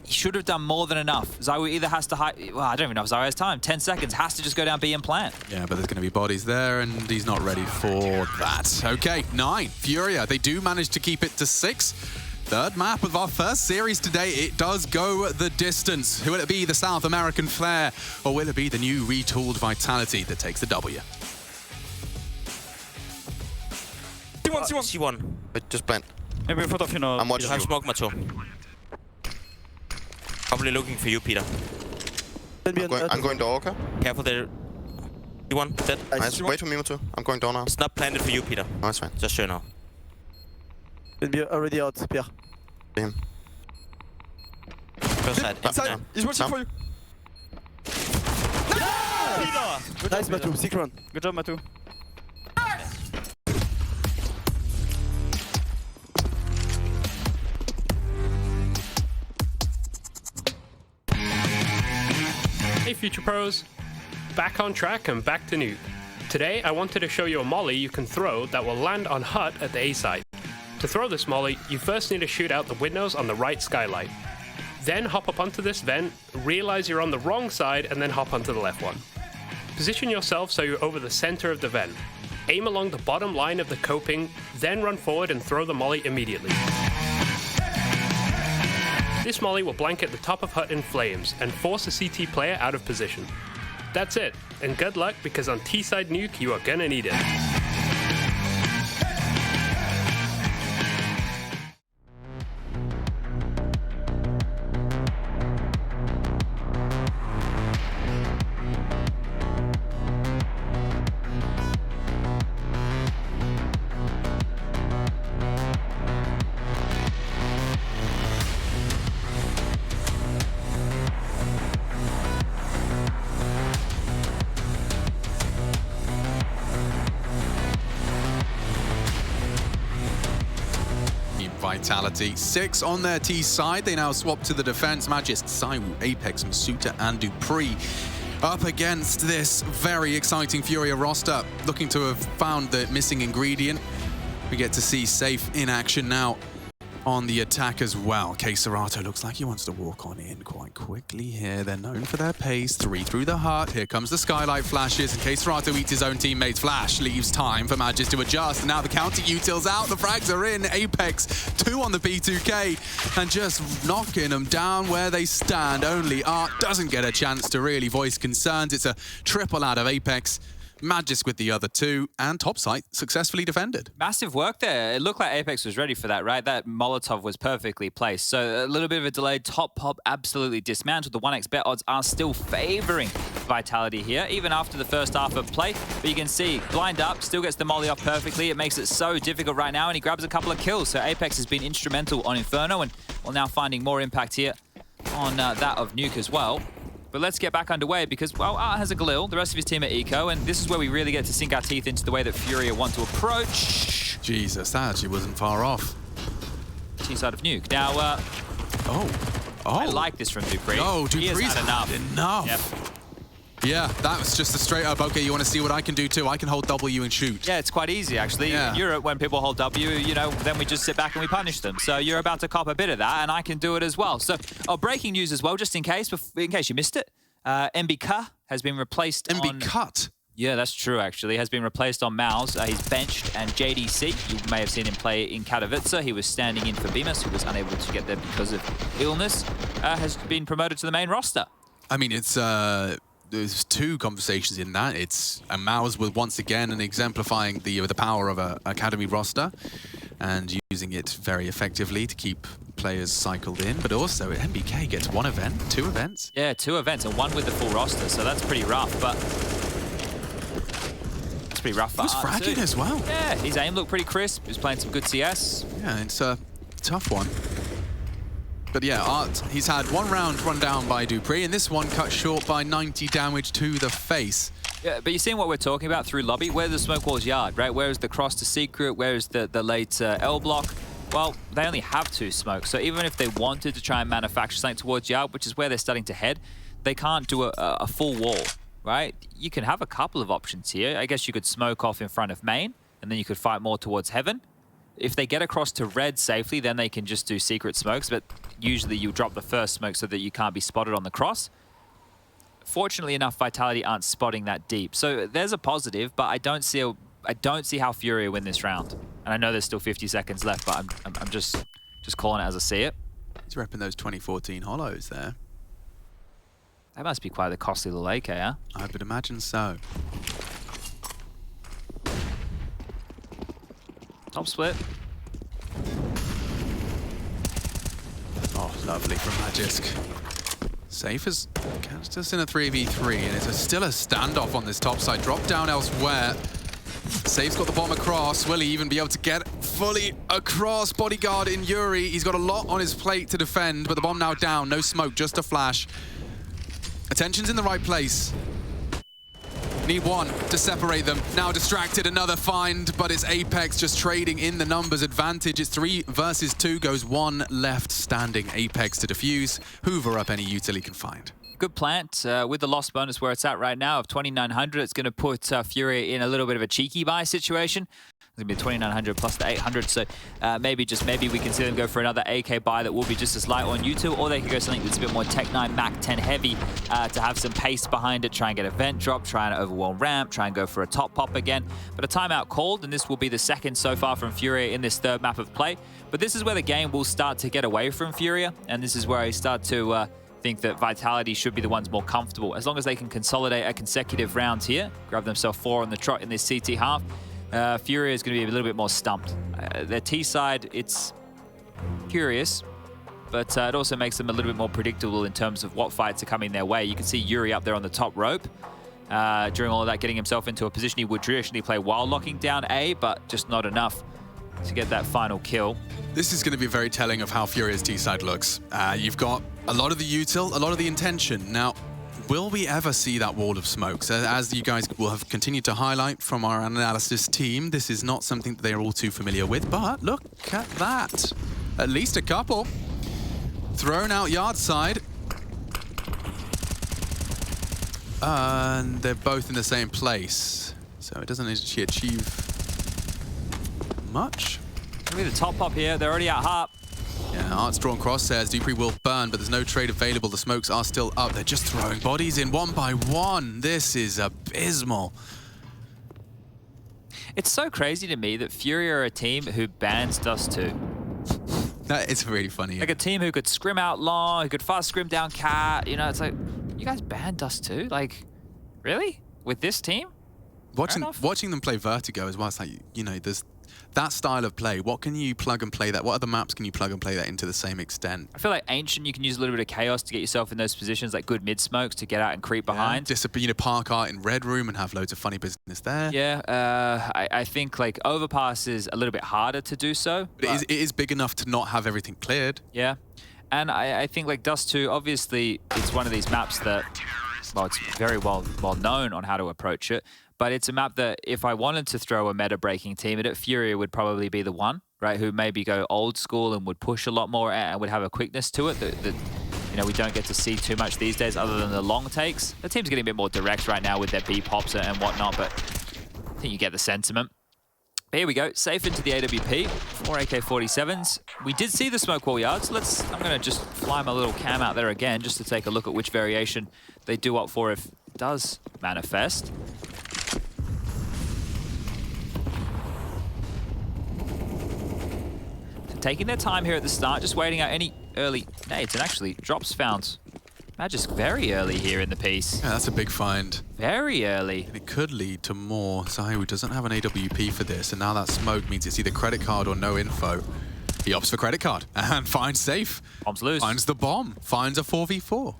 He should have done more than enough. ZywOo either has to hide... Well, I don't even know if ZywOo has time. 10 seconds. Has to just go down B and plant. Yeah, but there's going to be bodies there, and he's not ready for that. Okay, 9. FURIA. They do manage to keep it to 6. Third map of our first series today. It does go the distance. Will it be the South American Flare, or will it be the new retooled Vitality that takes the W? C1. Wait, just plant. Maybe in front of you now. I'm watching You have you. smoke, Mato. Probably looking for you, Peter. I'm going door, okay? Careful there. C1, dead. Nice. Wait for me, Mato. I'm going door now. It's not planted for you, Peter. No, it's fine. Just so you know. Be already out, Pierre. See him. First side. Inside. He's watching for you. Nice, Matu. Sick run. Good job, Matu. Hey Future Pros, back on track and back to Nuke. Today I wanted to show you a molly you can throw that will land on hut at the A site. To throw this molly, you first need to shoot out the windows on the right skylight. Then hop up onto this vent, realize you're on the wrong side, and then hop onto the left one. Position yourself so you're over the center of the vent. Aim along the bottom line of the coping, then run forward and throw the molly immediately. This molly will blanket the top of hut in flames and force a CT player out of position. That's it, and good luck because on T-side Nuke you are gonna need it. Vitality. 6 on their T side. They now swap to the defense. Magisk, ZywOo, Apex, Masuta, and dupreeh up against this very exciting FURIA roster. Looking to have found the missing ingredient. We get to see saffee in action now on the attack as well. Serato looks like he wants to walk on in quite quickly here. They're known for their pace. 3 through the heart. Here comes the skylight flashes, and Serato eats his own teammate's flash. Leaves time for Magisk to adjust, and now the counter util's out. The frags are in. Apex 2 on the B2K, and just knocking them down where they stand. Only Art doesn't get a chance to really voice concerns. It's a triple out of Apex. Magisk with the other 2, and topside successfully defended. Massive work there. It looked like Apex was ready for that, right? That Molotov was perfectly placed. So a little bit of a delayed top pop, absolutely dismantled. The 1x bet odds are still favoring Vitality here, even after the first half of play. But you can see, blind up, still gets the molly off perfectly. It makes it so difficult right now, and he grabs a couple of kills. So Apex has been instrumental on Inferno, and we're now finding more impact here on that of Nuke as well. But let's get back underway because, well, Art has a Galil, the rest of his team are Eco, and this is where we really get to sink our teeth into the way that FURIA want to approach. Jesus, that actually wasn't far off. T-side of Nuke. Now, I like this from dupreeh. No, He has dupreeh's had enough. enough. Yep. Yeah, that was just a straight up, okay, you want to see what I can do too? I can hold W and shoot. Yeah, it's quite easy, actually. Yeah. In Europe, when people hold W, you know, then we just sit back and we punish them. So you're about to cop a bit of that, and I can do it as well. So, breaking news as well, just in case you missed it. MBK has been replaced on... MBK? Yeah, that's true, actually. Has been replaced on Mouse. He's benched, and JDC, you may have seen him play in Katowice. He was standing in for Bemis, who was unable to get there because of illness, has been promoted to the main roster. I mean, it's... there's 2 conversations in that. It's Mouse with once again and exemplifying the power of a academy roster and using it very effectively to keep players cycled in, but also MBK gets 1 event, 2 events. Yeah, 2 events and 1 with the full roster, so that's pretty rough, but it's pretty rough for He was Art fragging too. as well. Yeah, his aim looked pretty crisp. He was playing some good CS. Yeah, it's a tough one. But yeah, Art, he's had 1 round run down by dupreeh, and this one cut short by 90 damage to the face. Yeah, but you're seeing what we're talking about through lobby. Where's the smoke wall's yard, right? Where is the cross to secret? Where is the late L block? Well, they only have 2 smokes, so even if they wanted to try and manufacture something towards yard, which is where they're starting to head, they can't do a full wall, right? You can have a couple of options here. I guess you could smoke off in front of main, and then you could fight more towards heaven. If they get across to red safely, then they can just do secret smokes, but usually you drop the first smoke so that you can't be spotted on the cross. Fortunately enough, Vitality aren't spotting that deep. So there's a positive, but I don't see how FURIA win this round. And I know there's still 50 seconds left, but I'm just calling it as I see it. He's repping those 2014 hollows there. That must be quite the costly little AK, huh? I would imagine so. Top split. Oh, lovely from Magisk. Safe as catched us in a 3v3, and it's still a standoff on this top side. Drop down elsewhere. Safe's got the bomb across. Will he even be able to get fully across? Bodyguard in yuurih. He's got a lot on his plate to defend, but the bomb now down. No smoke, just a flash. Attention's in the right place. Need 1 to separate them. Now distracted, another find, but it's Apex just trading in the numbers advantage. It's 3 versus 2, goes 1 left standing. Apex to defuse, hoover up any util he can find. good plant with the loss bonus where it's at right now of 2,900. It's going to put FURIA in a little bit of a cheeky buy situation. It's going to be 2,900 plus the 800, so maybe we can see them go for another AK buy that will be just as light on YouTube, or they could go something that's a bit more Tech 9 Mac 10 heavy to have some pace behind it, try and get a vent drop, try and overwhelm ramp, try and go for a top pop again. But a timeout called, and this will be the second so far from FURIA in this third map of play. But this is where the game will start to get away from FURIA, and this is where I start to think that Vitality should be the ones more comfortable. As long as they can consolidate a consecutive round here, grab themselves 4 on the trot in this CT half, FURIA is going to be a little bit more stumped. Their T side, it's curious, but it also makes them a little bit more predictable in terms of what fights are coming their way. You can see yuurih up there on the top rope. During all of that, getting himself into a position he would traditionally play while locking down A, but just not enough to get that final kill. This is going to be very telling of how FURIA's T side looks. You've got a lot of the util, a lot of the intention. Now, will we ever see that wall of smokes? As you guys will have continued to highlight from our analysis team, this is not something that they are all too familiar with, but look at that. At least a couple. Thrown out yard side. And they're both in the same place. So it doesn't actually achieve much. Maybe the top up here, they're already at harp. Yeah, Art's drawn crosshairs. dupreeh will burn, but there's no trade available. The smokes are still up. They're just throwing bodies in one by one. This is abysmal. It's so crazy to me that FURIA are a team who bans Dust 2. That is really funny. Like a team who could scrim out long, who could fast scrim down cat. You know, it's like, you guys banned Dust 2? Like, really? With this team? Watching them play Vertigo as well, it's like, you know, there's that style of play. What can you plug and play that? What other maps can you plug and play that into the same extent? I feel like Ancient, you can use a little bit of chaos to get yourself in those positions, like good mid smokes to get out and creep behind. Just, you know, park Art in Red Room and have loads of funny business there. Yeah, I think like Overpass is a little bit harder to do so. But it is big enough to not have everything cleared. Yeah, and I think like Dust 2, obviously it's one of these maps that, well, it's very well known on how to approach it. But it's a map that if I wanted to throw a meta-breaking team at it, FURIA would probably be the one, right? Who maybe go old school and would push a lot more and would have a quickness to it that you know, we don't get to see too much these days other than the long takes. The team's getting a bit more direct right now with their B-pops and whatnot, but I think you get the sentiment. But here we go, safe into the AWP, 4 AK-47s. We did see the smoke wall yards. I'm gonna just fly my little cam out there again just to take a look at which variation they do opt for if it does manifest. Taking their time here at the start, just waiting out any early nades, and actually drops found Magisk very early here in the piece. Yeah, that's a big find. Very early. And it could lead to more. ZywOo doesn't have an AWP for this, and now that smoke means it's either credit card or no info. He opts for credit card and finds safe. Bomb's loose. Finds the bomb. Finds a 4v4.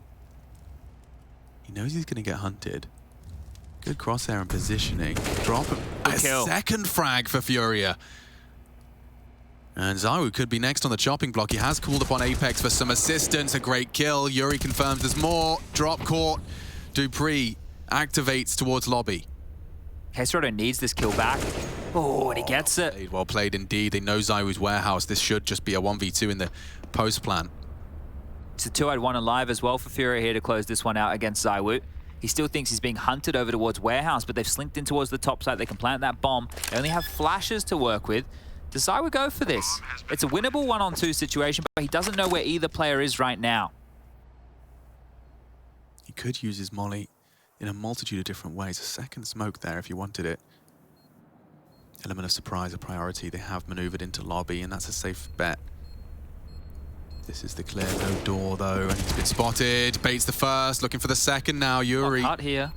He knows he's going to get hunted. Good crosshair and positioning. Drop a second frag for FURIA. And ZywOo could be next on the chopping block. He has called upon Apex for some assistance. A great kill. yuurih confirms there's more. Drop caught. dupreeh activates towards lobby. Kesrodo needs this kill back. Oh, and he gets it. Well played indeed. They know ZywOo's warehouse. This should just be a 1v2 in the post plan. It's a 2-1 alive as well for FURIA here to close this one out against ZywOo. He still thinks he's being hunted over towards warehouse, but they've slinked in towards the top side. They can plant that bomb. They only have flashes to work with. Does ZywOo go for this? It's a winnable 1-on-2 situation, but he doesn't know where either player is right now. He could use his molly in a multitude of different ways. A second smoke there if you wanted it. Element of surprise, a priority. They have maneuvered into lobby, and that's a safe bet. This is the clear, no door though, and he's been spotted. Baits the first, looking for the second now. yuurih. Hut here.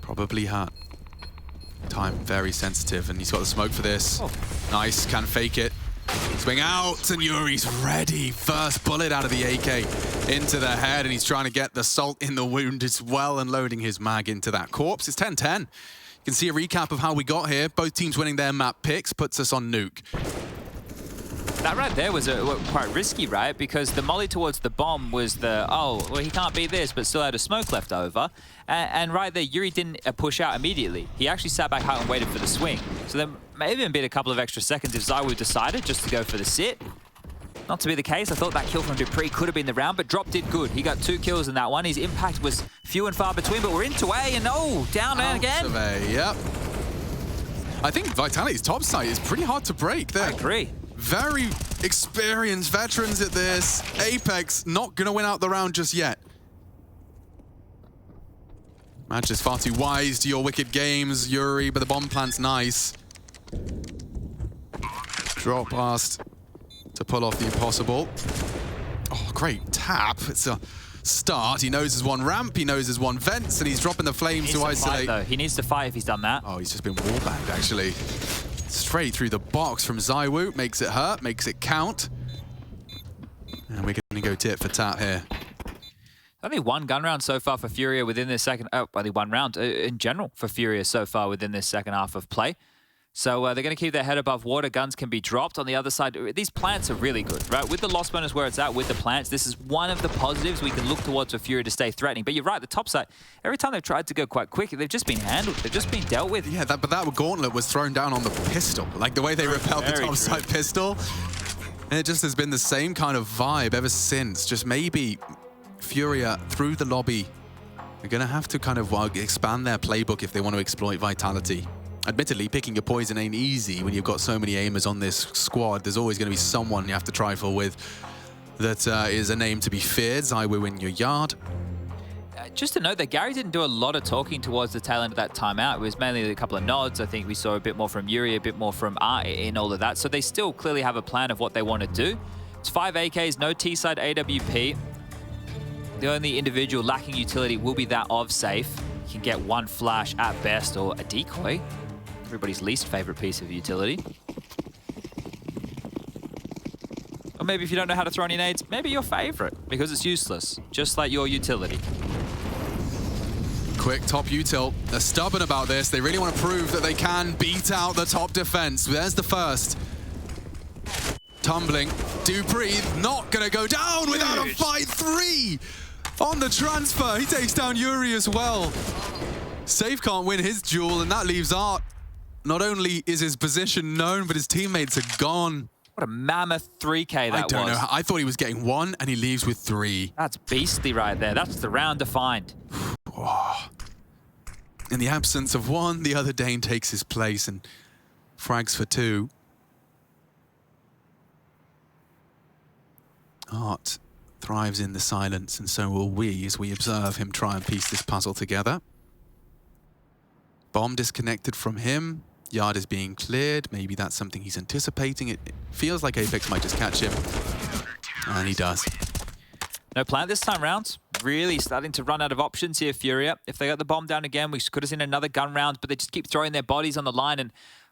Probably Hut. Time very sensitive, and he's got the smoke for this. Oh. Nice, can fake it. Swing out, and yuurih's ready. First bullet out of the AK into the head, and he's trying to get the salt in the wound as well, and loading his mag into that corpse. It's 10-10. You can see a recap of how we got here. Both teams winning their map picks, puts us on Nuke. That right there was quite risky, right? Because the molly towards the bomb was the, oh, well, he can't beat this, but still had a smoke left over. And right there, yuurih didn't push out immediately. He actually sat back out and waited for the swing. So there may have been a couple of extra seconds if ZywOo decided just to go for the sit. not to be the case. I thought that kill from dupreeh could have been the round, but Drop did good. He got 2 kills in that one. His impact was few and far between, but we're into A, and oh, down man again. Out of A, yep. I think Vitality's top side is pretty hard to break. They're I agree. very experienced veterans at this. Apex not going to win out the round just yet. Match is far too wise to your wicked games, yuurih, but the bomb plant's nice. Drop past to pull off the impossible. Oh, great tap. It's a start. He knows there's one ramp, he knows there's one vents, and he's dropping the flames to isolate. Fight, he needs to fight if he's done that. Oh, he's just been wallbanged, actually. Straight through the box from ZywOo. Makes it hurt, makes it count. And we're going to go tit for tat here. Only 1 gun round so far for FURIA within this second... Oh, only 1 round in general for FURIA so far within this second half of play. So they're going to keep their head above water. Guns can be dropped. On the other side, these plants are really good, right? With the loss bonus where it's at, with the plants, this is one of the positives we can look towards for FURIA to stay threatening. But you're right, the top side, every time they've tried to go quite quick, they've just been handled. They've just been dealt with. Yeah, but that gauntlet was thrown down on the pistol. Like the way they repelled the top side pistol. And it just has been the same kind of vibe ever since. Just maybe FURIA through the lobby are going to have to kind of expand their playbook if they want to exploit Vitality. Admittedly, picking your poison ain't easy when you've got so many aimers on this squad. There's always going to be someone you have to trifle with that is a name to be feared. ZywOo in your yard. Just to note that Gary didn't do a lot of talking towards the tail end of that timeout. It was mainly a couple of nods. I think we saw a bit more from yuurih, a bit more from Art in all of that. So they still clearly have a plan of what they want to do. It's 5 AKs, no T-side AWP. The only individual lacking utility will be that of Safe. You can get 1 flash at best or a decoy. Everybody's least favorite piece of utility. Or maybe if you don't know how to throw any nades, maybe your favorite, because it's useless, just like your utility. Quick top util. They're stubborn about this. They really want to prove that they can beat out the top defense. There's the first. Tumbling. dupreeh not going to go down without a fight. 3 on the transfer. He takes down yuurih as well. Safe can't win his duel, and that leaves Art. Not only is his position known, but his teammates are gone. What a mammoth 3K that was. I don't know. I thought he was getting 1, and he leaves with 3. That's beastly right there. That's the round defined. In the absence of 1, the other Dane takes his place and frags for 2. Art thrives in the silence, and so will we as we observe him try and piece this puzzle together. Bomb disconnected from him. Yard is being cleared. Maybe that's something he's anticipating. It feels like Apex might just catch him. And he does. No plant this time round. Really starting to run out of options here, FURIA. If they got the bomb down again, we could have seen another gun round, but they just keep throwing their bodies on the line, and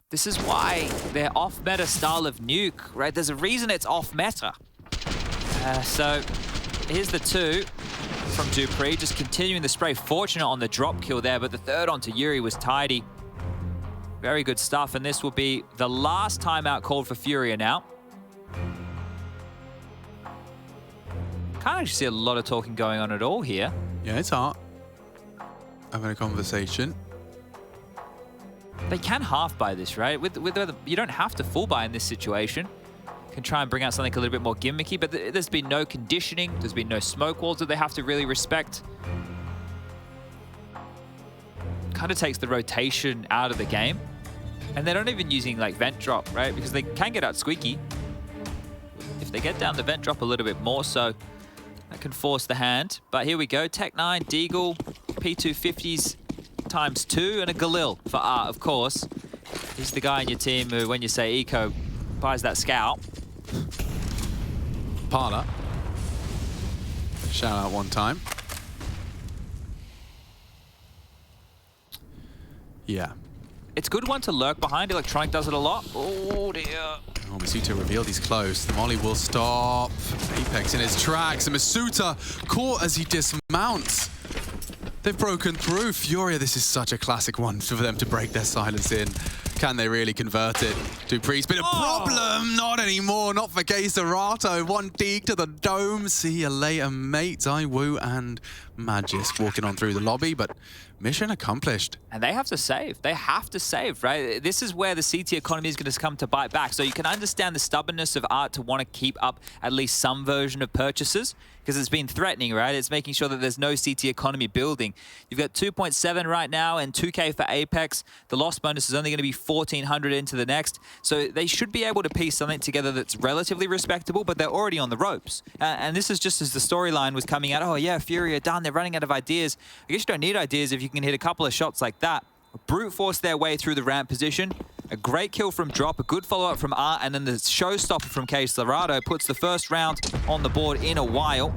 this is why their off-meta style of nuke, right? There's a reason it's off-meta. So here's the 2 from dupreeh, just continuing the spray. Fortunate on the drop kill there, but the third onto yuurih was tidy. Very good stuff, and this will be the last timeout called for FURIA now. Can't actually see a lot of talking going on at all here. Yeah, it's Art having a conversation. They can half buy this, right? You don't have to full buy in this situation. Can try and bring out something a little bit more gimmicky, but there's been no conditioning. There's been no smoke walls that they have to really respect. Kind of takes the rotation out of the game. And they're not even using like vent drop, right? Because they can get out squeaky. If they get down the vent drop a little bit more, so that can force the hand. But here we go, Tech9, Deagle, P250s ×2, and a Galil for Art, of course. He's the guy in your team who, when you say eco, buys that scout. Parla. Shout out one time. Yeah. It's a good one to lurk behind. Electronic does it a lot. Oh, dear. Oh, Masuta revealed he's close. The molly will stop. Apex in his tracks. And Masuta caught as he dismounts. They've broken through. FURIA, this is such a classic one for them to break their silence in. Can they really convert it? dupreeh's been a problem. Not anymore. Not for Serato. One deke to the dome. See you later, mate. ZywOo and Magisk walking on through the lobby, but mission accomplished. And they have to save. They have to save, right? This is where the CT economy is going to come to bite back. So you can understand the stubbornness of Art to want to keep up at least some version of purchases, because it's been threatening, right? It's making sure that there's no CT economy building. You've got 2.7 right now and 2K for Apex. The loss bonus is only going to be 1,400 into the next. So they should be able to piece something together that's relatively respectable, but they're already on the ropes. And this is just as the storyline was coming out. Oh yeah, FURIA done. They're running out of ideas. I guess you don't need ideas if you can hit a couple of shots like that. Brute force their way through the ramp position. A great kill from Drop, a good follow-up from Art, and then the showstopper from Serato puts the first round on the board in a while.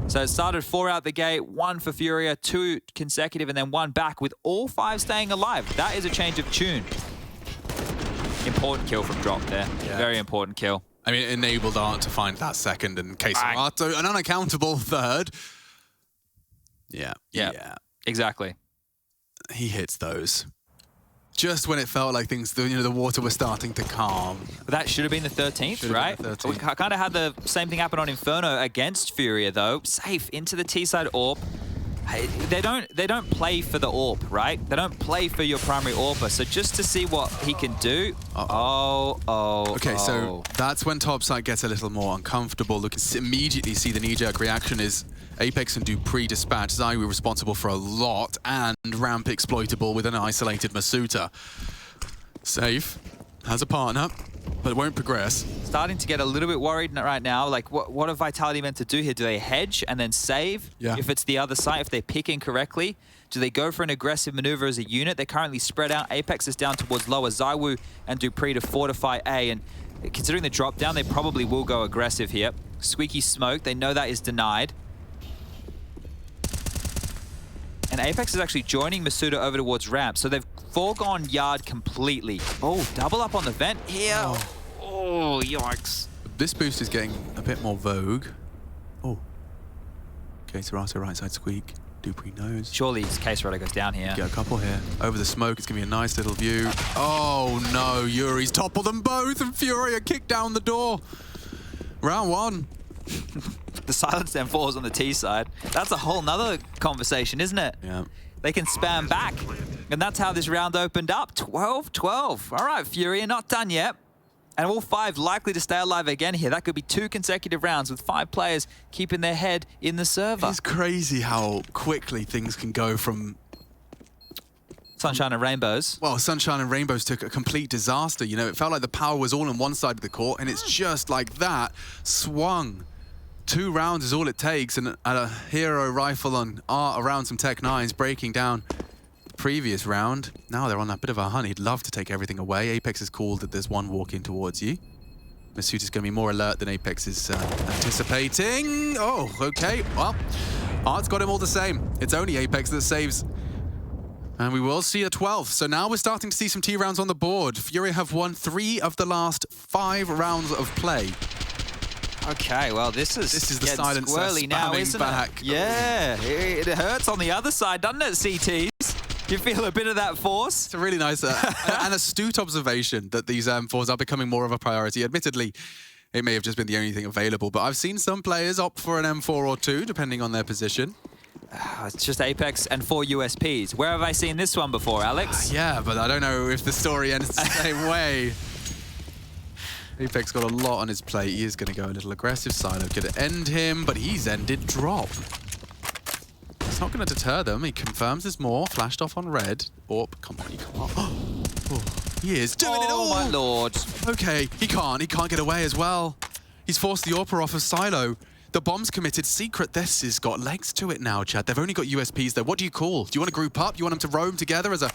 So it started 4 out the gate, 1 for FURIA, 2 consecutive, and then 1 back with all 5 staying alive. That is a change of tune. Important kill from Drop there. Yeah. Very important kill. I mean, it enabled Art to find that second, and Serato an unaccountable third. Yeah. Exactly. He hits those. Just when it felt like things, the water was starting to calm. That should have been the 13th, right? The 13th. We kind of had the same thing happen on Inferno against FURIA, though. Safe into the T-side AWP. Hey, they don't play for the AWP, right? They don't play for your primary AWPer. So just to see what he can do. Okay, so that's when topside gets a little more uncomfortable. Look, immediately see the knee-jerk reaction is Apex and dupreeh dispatch. ZywOo responsible for a lot, and ramp exploitable with an isolated Masuta. Safe has a partner, but won't progress. Starting to get a little bit worried right now. Like, what are Vitality meant to do here? Do they hedge and then save? Yeah. If it's the other side, if they pick incorrectly? Do they go for an aggressive maneuver as a unit? They're currently spread out. Apex is down towards lower. ZywOo and dupreeh to fortify A, and considering the drop down, they probably will go aggressive here. Squeaky smoke, they know that is denied. And Apex is actually joining Masuta over towards ramp, so they've foregone yard completely. Oh, double up on the vent here. Oh, yikes. This boost is getting a bit more vogue. Oh. Serato right side squeak. dupreeh knows. Surely Serato goes down here. Get a couple here. Over the smoke, it's going to be a nice little view. Oh no, yuurih's toppled them both, and FURIA kicked down the door. Round 1. The silence then falls on the T side. That's a whole nother conversation, isn't it? Yeah. They can spam back. And that's how this round opened up. 12-12. All right, FURIA, not done yet. And all 5 likely to stay alive again here. That could be 2 consecutive rounds with 5 players keeping their head in the server. It's crazy how quickly things can go from Sunshine and Rainbows. Well, Sunshine and Rainbows took a complete disaster. You know, it felt like the power was all on one side of the court, and it's just like that. Swung. 2 rounds is all it takes, and a hero rifle on Art around some Tech 9s, breaking down the previous round. Now they're on that bit of a hunt. He'd love to take everything away. Apex is called that there's one walking towards you. Masuta's going to be more alert than Apex is anticipating. Oh, okay. Well, Art's got him all the same. It's only Apex that saves. And we will see a 12th. So now we're starting to see some T rounds on the board. FURIA have won 3 of the last 5 rounds of play. Okay, well, this is the silencer squirrely now, isn't back. it? Yeah, it hurts on the other side, doesn't it, CTs? You feel a bit of that force? It's a really nice and astute observation that these fours are becoming more of a priority. Admittedly, it may have just been the only thing available, but I've seen some players opt for an M4 or 2, depending on their position. It's just Apex and 4 USPs. Where have I seen this one before, Alex? Yeah, but I don't know if the story ends the same way. Apex got a lot on his plate. He is going to go a little aggressive. Silo could end him, but he's ended Drop. It's not going to deter them. He confirms there's more. Flashed off on red. Orp, come on, you can't. Oh, he is doing it all. Oh, my lord. Okay, he can't get away as well. He's forced the Orper off of Silo. The bomb's committed secret. This has got legs to it now, Chad. They've only got USPs though. What do you call? Do you want to group up? Do you want them to roam together as a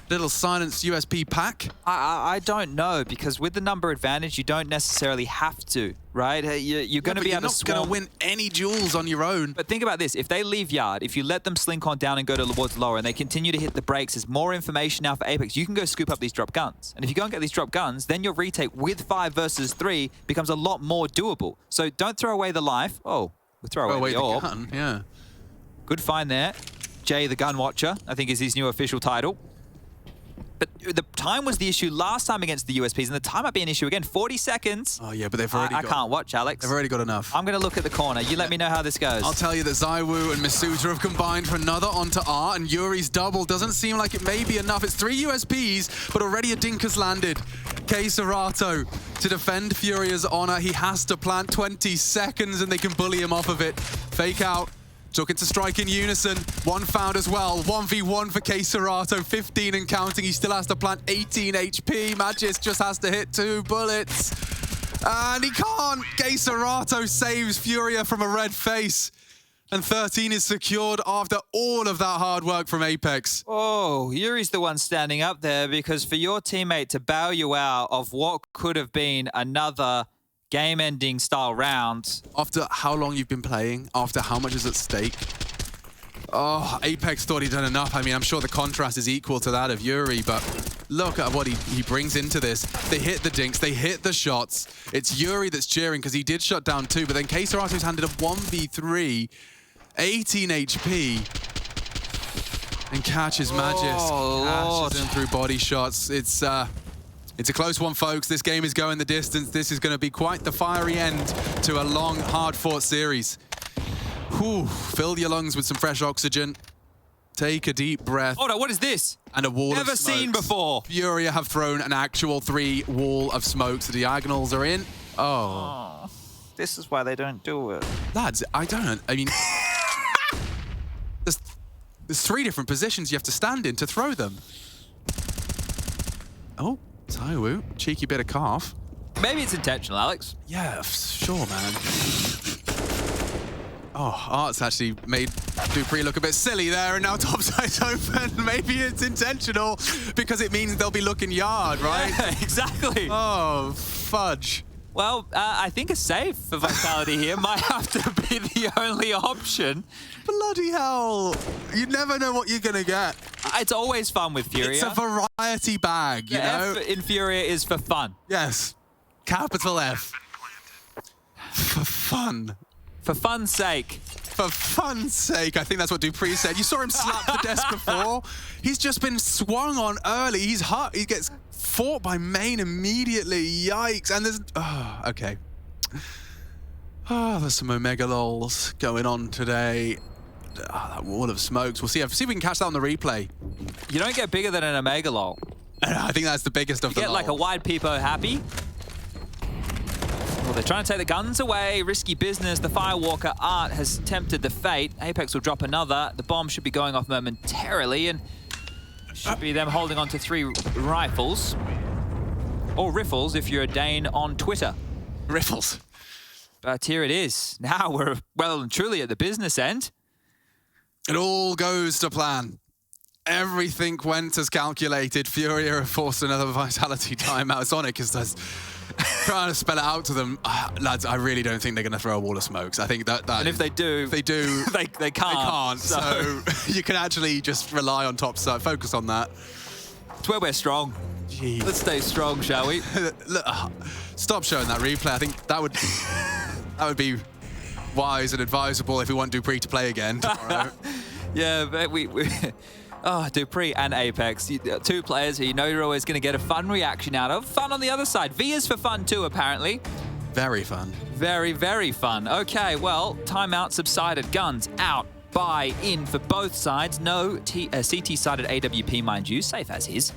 little silenced USP pack? I don't know, because with the number advantage, you don't necessarily have to, right? You're going to be able to You're not going to win any duels on your own. But think about this. If they leave yard, if you let them slink on down and go towards lower, and they continue to hit the brakes, there's more information now for Apex. You can go scoop up these drop guns. And if you go and get these drop guns, then your retake with 5 versus 3 becomes a lot more doable. So don't throw away the life. Oh, we'll throw away the orb. Gun, yeah. Good find there. Jay the Gun Watcher, I think is his new official title. But the time was the issue last time against the USPs, and the time might be an issue again. 40 seconds. Oh, yeah, but they've already I can't watch, Alex. They've already got enough. I'm going to look at the corner. You let me know how this goes. I'll tell you that ZywOo and Masuta have combined for another onto R, and yuurih's double doesn't seem like it may be enough. It's 3 USPs, but already a dink has landed. Serato to defend Furia's honor. He has to plant 20 seconds, and they can bully him off of it. Fake out. Looking to strike in unison. One found as well. 1v1 for Serato, 15 and counting. He still has to plant 18 HP. Magisk just has to hit 2 bullets. And he can't. Serato saves Furia from a red face. And 13 is secured after all of that hard work from Apex. Oh, yuurih's the one standing up there, because for your teammate to bow you out of what could have been another game-ending style round. After how long you've been playing, after how much is at stake. Oh, Apex thought he'd done enough. I mean, I'm sure the contrast is equal to that of yuurih, but look at what he brings into this. They hit the dinks, they hit the shots. It's yuurih that's cheering because he did shut down 2, but then Serato's handed a 1v3, 18 HP, and catches Magisk. Catches him through body shots. It's a close one, folks. This game is going the distance. This is going to be quite the fiery end to a long, hard-fought series. Whew. Fill your lungs with some fresh oxygen. Take a deep breath. Oh no, what is this? And a wall Never of smokes. seen before. FURIA have thrown an actual 3 wall of smokes. The diagonals are in. Oh. This is why they don't do it. Lads, I mean... there's 3 different positions you have to stand in to throw them. Oh. ZywOo, cheeky bit of calf. Maybe it's intentional, Alex. Yeah, sure, man. Oh, Art's actually made dupreeh look a bit silly there, and now topside's open. Maybe it's intentional because it means they'll be looking yard, right? Yeah, exactly. Oh, fudge. Well, I think a save for Vitality here might have to be the only option. Bloody hell. You never know what you're going to get. It's always fun with FURIA. It's a variety bag, you know? F in FURIA is for fun. Yes. Capital F. For fun. For fun's sake. For fun's sake, I think that's what dupreeh said. You saw him slap the desk before. He's just been swung on early. He's hot. He gets fought by main immediately. Yikes. And there's... Oh, okay. Oh, there's some Omega lols going on today. Oh, that wall of smokes. We'll see if we can catch that on the replay. You don't get bigger than an Omega lol. I think that's the biggest of You them get all. like a wide peepo happy. Well, they're trying to take the guns away. Risky business. The Firewalker Art has tempted the fate. Apex will drop another. The bomb should be going off momentarily, and should be them holding on to 3 rifles. Or riffles if you're a Dane on Twitter. Riffles. But here it is. Now we're well and truly at the business end. It all goes to plan. Everything went as calculated. FURIA have forced another Vitality timeout. Sonic is just trying to spell it out to them. Lads, I really don't think they're going to throw a wall of smokes. I think that And if they do, they do, they can't. they can't. So you can actually just rely on top side. Focus on that. It's where we're strong. Jeez. Let's stay strong, shall we? Look, stop showing that replay. I think that would be wise and advisable if we want dupreeh to play again tomorrow. Yeah, but we oh, dupreeh and Apex, 2 players who you know you're always going to get a fun reaction out of. Fun on the other side. V is for fun too, apparently. Very fun. Very, very fun. Okay, well, timeout subsided. Guns out. Buy in for both sides. No CT-sided AWP, mind you. Safe as is.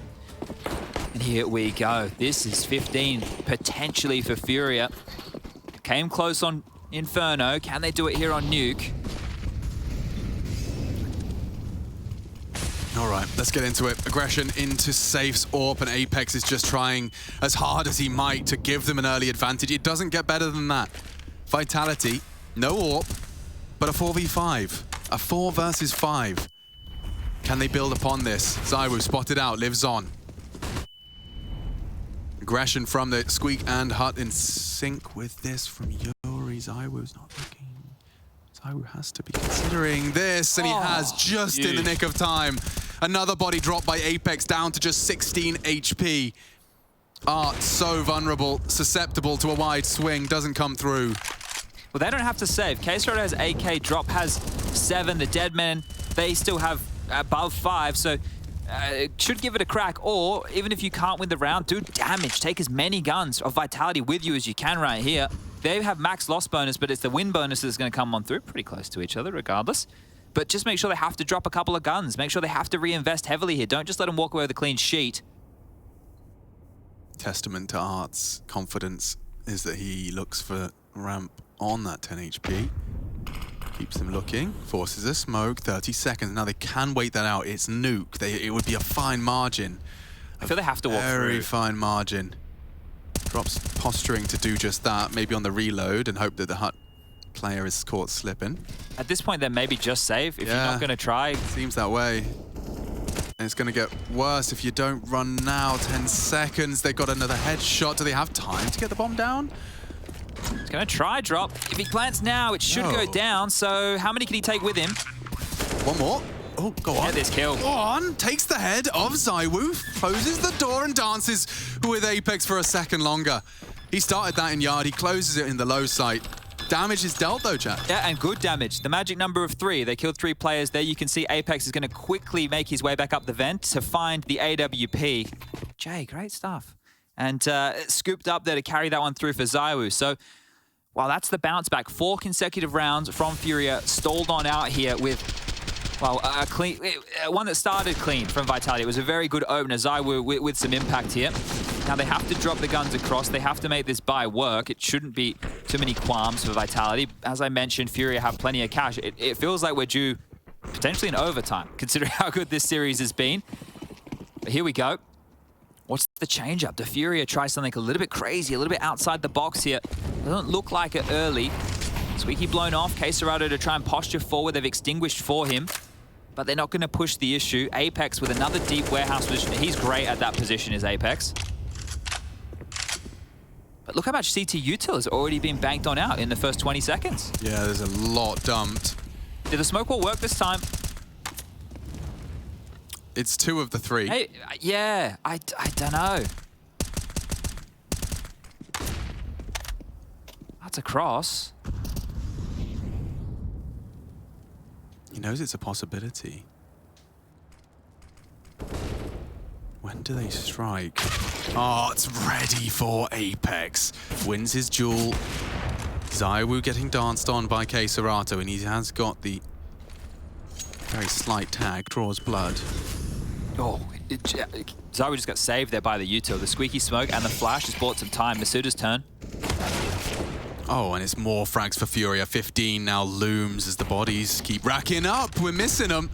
And here we go. This is 15, potentially for FURIA. Came close on Inferno. Can they do it here on Nuke? All right, let's get into it. Aggression into Safe's AWP, and Apex is just trying as hard as he might to give them an early advantage. It doesn't get better than that. Vitality, no AWP, but a 4v5. A 4 versus 5. Can they build upon this? ZywOo spotted out, lives on. Aggression from the Squeak and Hut in sync with this from yuurih. ZywOo's not looking. ZywOo has to be considering this, and he has just in the nick of time. Another body drop by Apex, down to just 16 HP. Art so vulnerable, susceptible to a wide swing, doesn't come through. Well, they don't have to save. Serato has AK, Drop has 7. The Dead Men, they still have above 5, so should give it a crack, or even if you can't win the round, do damage. Take as many guns of Vitality with you as you can right here. They have max loss bonus, but it's the win bonus that's going to come on through. Pretty close to each other regardless. But just make sure they have to drop a couple of guns. Make sure they have to reinvest heavily here. Don't just let them walk away with a clean sheet. Testament to Art's confidence is that he looks for ramp on that 10 HP. Keeps them looking, forces a smoke, 30 seconds. Now they can wait that out. It's Nuke. It would be a fine margin. I feel they have to walk through. Very fine margin. Drops posturing to do just that, maybe on the reload, and hope that the Hut player is caught slipping. At this point, then maybe just save if you're not going to try. Seems that way. And it's going to get worse if you don't run now. 10 seconds. They've got another headshot. Do they have time to get the bomb down? He's going to try drop. If he plants now, it should go down. So how many can he take with him? One more. Oh, go on. Get this kill. Go on. Takes the head of ZywOo, closes the door and dances with Apex for a second longer. He started that in yard. He closes it in the low sight. Damage is dealt though, chat. Yeah, and good damage. The magic number of 3. They killed 3 players there. You can see Apex is going to quickly make his way back up the vent to find the AWP. Jay, great stuff. And scooped up there to carry that one through for ZywOo. So, well, that's the bounce back. 4 consecutive rounds from FURIA, stalled on out here with, well, a clean, one that started clean from Vitality. It was a very good opener. ZywOo with some impact here. Now they have to drop the guns across. They have to make this buy work. It shouldn't be too many qualms for Vitality. As I mentioned, FURIA have plenty of cash. It feels like we're due potentially in overtime, considering how good this series has been. But here we go. What's the change up? Do FURIA try something a little bit crazy, a little bit outside the box here? Doesn't look like it early. Squeaky blown off. K-Serato to try and posture forward. They've extinguished for him, but they're not going to push the issue. Apex with another deep warehouse position. He's great at that position, is Apex. But look how much CT util has already been banked on out in the first 20 seconds. Yeah, there's a lot dumped. Did the smoke wall work this time? It's 2 of the 3. Hey, yeah, I don't know. That's a cross. He knows it's a possibility. When do they strike? Oh, it's ready for Apex. Wins his duel. ZywOo getting danced on by K-Serato, and he has got the very slight tag, draws blood. Oh, ZywOo just got saved there by the util. The squeaky smoke and the flash has bought some time. Masuda's turn. Oh, and it's more frags for FURIA. 15 now looms as the bodies keep racking up. We're missing them.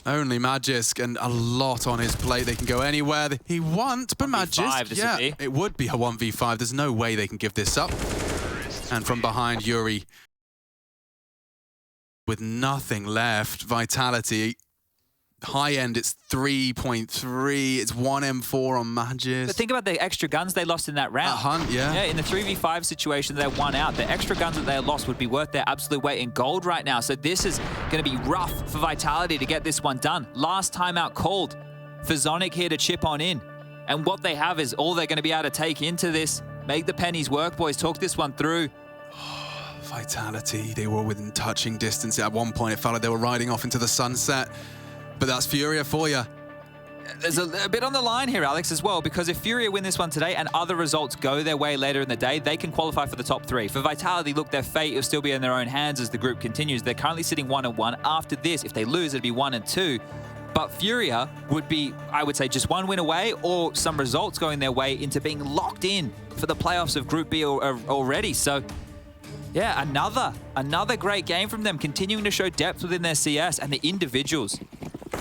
Only Magisk and a lot on his plate. They can go anywhere he wants, but Magisk, yeah, it would be a 1v5. There's no way they can give this up. And from behind, yuurih with nothing left. Vitality. High end, it's 3.3. It's 1 M4 on Magisk. But think about the extra guns they lost in that round. Hunt, yeah. Yeah, in the 3v5 situation, they won out. The extra guns that they lost would be worth their absolute weight in gold right now. So this is going to be rough for Vitality to get this one done. Last time out called for Zonic here to chip on in. And what they have is all they're going to be able to take into this. Make the pennies work, boys. Talk this one through. Vitality, they were within touching distance. At one point, it felt like they were riding off into the sunset. But that's FURIA for you. There's a bit on the line here, Alex, as well, because if FURIA win this one today and other results go their way later in the day, they can qualify for the top 3. For Vitality, look, their fate will still be in their own hands as the group continues. They're currently sitting 1-1. After this, if they lose, it'd be 1-2. But FURIA would be, I would say, just 1 win away or some results going their way into being locked in for the playoffs of Group B already. So, yeah, another great game from them, continuing to show depth within their CS and the individuals.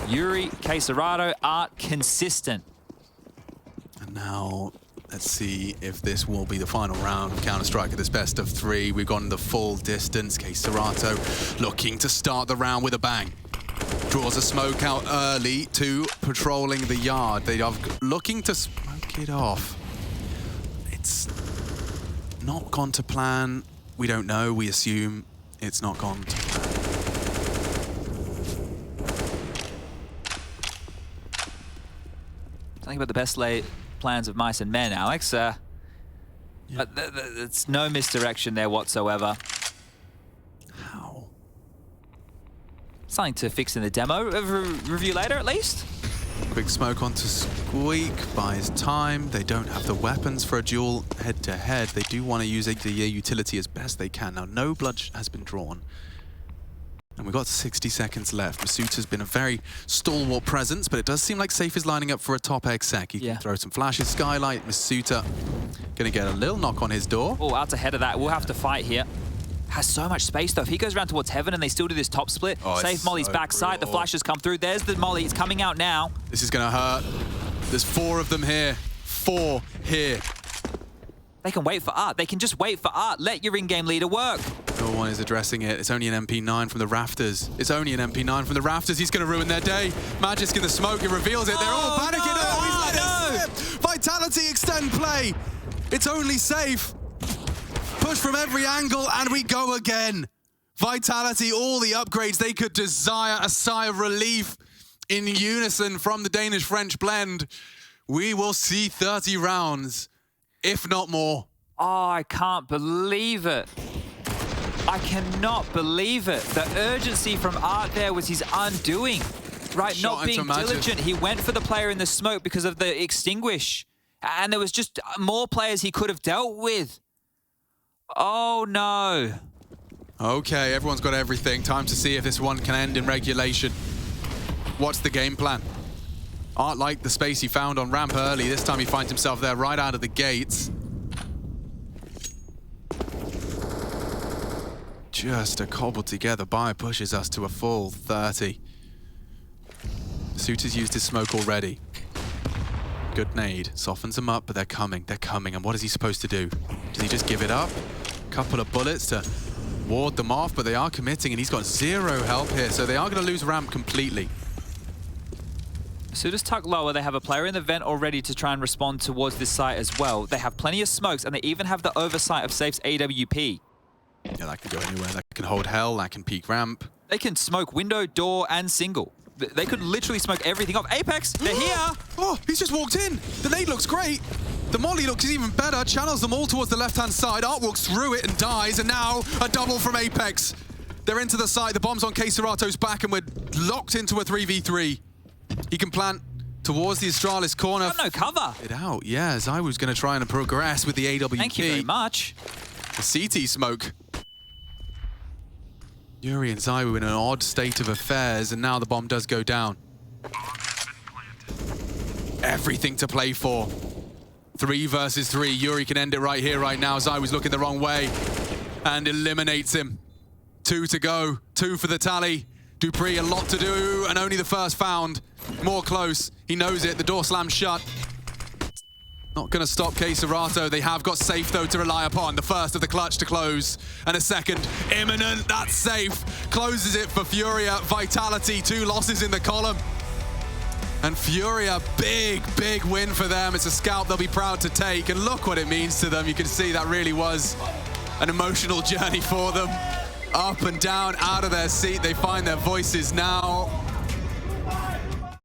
yuurih, K-Serato, Art, consistent. And now, let's see if this will be the final round of Counter-Strike at this best of 3. We've gone the full distance. K-Serato looking to start the round with a bang. Draws a smoke out early to patrolling the yard. They are looking to smoke it off. It's not gone to plan. We don't know. We assume it's not gone to plan. Something about the best laid plans of mice and men, Alex. But it's no misdirection there whatsoever. How? Something to fix in the demo. Review later, at least. Quick smoke onto Squeak, buys time. They don't have the weapons for a duel head-to-head. They do want to use the utility as best they can. Now, no blood has been drawn. And we've got 60 seconds left. Masuuta's been a very stalwart presence, but it does seem like Safe is lining up for a top exec. He can throw some flashes. Skylight, Masuuta gonna get a little knock on his door. Oh, out ahead of that. We'll have to fight here. Has so much space, though. If he goes around towards Heaven and they still do this top split, Safe Molly's so backside. brutal. The flashes come through. There's the Molly. It's coming out now. This is gonna hurt. There's 4 of them here. 4 here. They can wait for Art. They can just wait for Art. Let your in-game leader work. No one is addressing it. It's only an MP9 from the rafters. It's only an MP9 from the rafters. He's going to ruin their day. Magisk in the smoke. It reveals it. They're all panicking. No, Oh, he's let it slip. Vitality extend play. It's only Safe. Push from every angle, and we go again. Vitality, all the upgrades they could desire. A sigh of relief in unison from the Danish-French blend. We will see 30 rounds, if not more. Oh, I can't believe it. I cannot believe it. The urgency from Art there was his undoing. Right, Shot not being into Magisk. diligent. He went for the player in the smoke because of the extinguish. And there was just more players he could have dealt with. Oh, no. Okay, everyone's got everything. Time to see if this one can end in regulation. What's the game plan? Art liked the space he found on ramp early. This time he finds himself there right out of the gates. Just a cobbled together buy pushes us to a full 30. Suiter's used his smoke already. Good nade. Softens them up, but they're coming. They're coming. And what is he supposed to do? Does he just give it up? A couple of bullets to ward them off, but they are committing, and he's got 0 help here, so they are going to lose ramp completely. So just tuck lower, they have a player in the vent already to try and respond towards this site as well. They have plenty of smokes, and they even have the oversight of Safe's AWP. Yeah, that can go anywhere. That can hold hell, that can peek ramp. They can smoke window, door, and single. They could literally smoke everything off. Apex, they're here! Oh, he's just walked in. The nade looks great. The molly looks even better, channels them all towards the left-hand side. Art walks through it and dies, and now a double from Apex. They're into the site, the bomb's on Keserato's back, and we're locked into a 3v3. He can plant towards the Astralis corner. Got no cover. It out, yeah. ZywOo's going to try and progress with the AWP. Thank you very much. The CT smoke. yuurih and ZywOo in an odd state of affairs, and now the bomb does go down. Everything to play for. 3 versus 3. yuurih can end it right here, right now. ZywOo's looking the wrong way and eliminates him. 2 to go. 2 for the tally. dupreeh a lot to do, and only the first found. More close. He knows it. The door slams shut. Not going to stop Keserato. They have got Safe, though, to rely upon. The first of the clutch to close. And a second. Imminent. That's Safe. Closes it for FURIA. Vitality. 2 losses in the column. And FURIA, big, big win for them. It's a scalp they'll be proud to take. And look what it means to them. You can see that really was an emotional journey for them. Up and down, out of their seat. They find their voices now.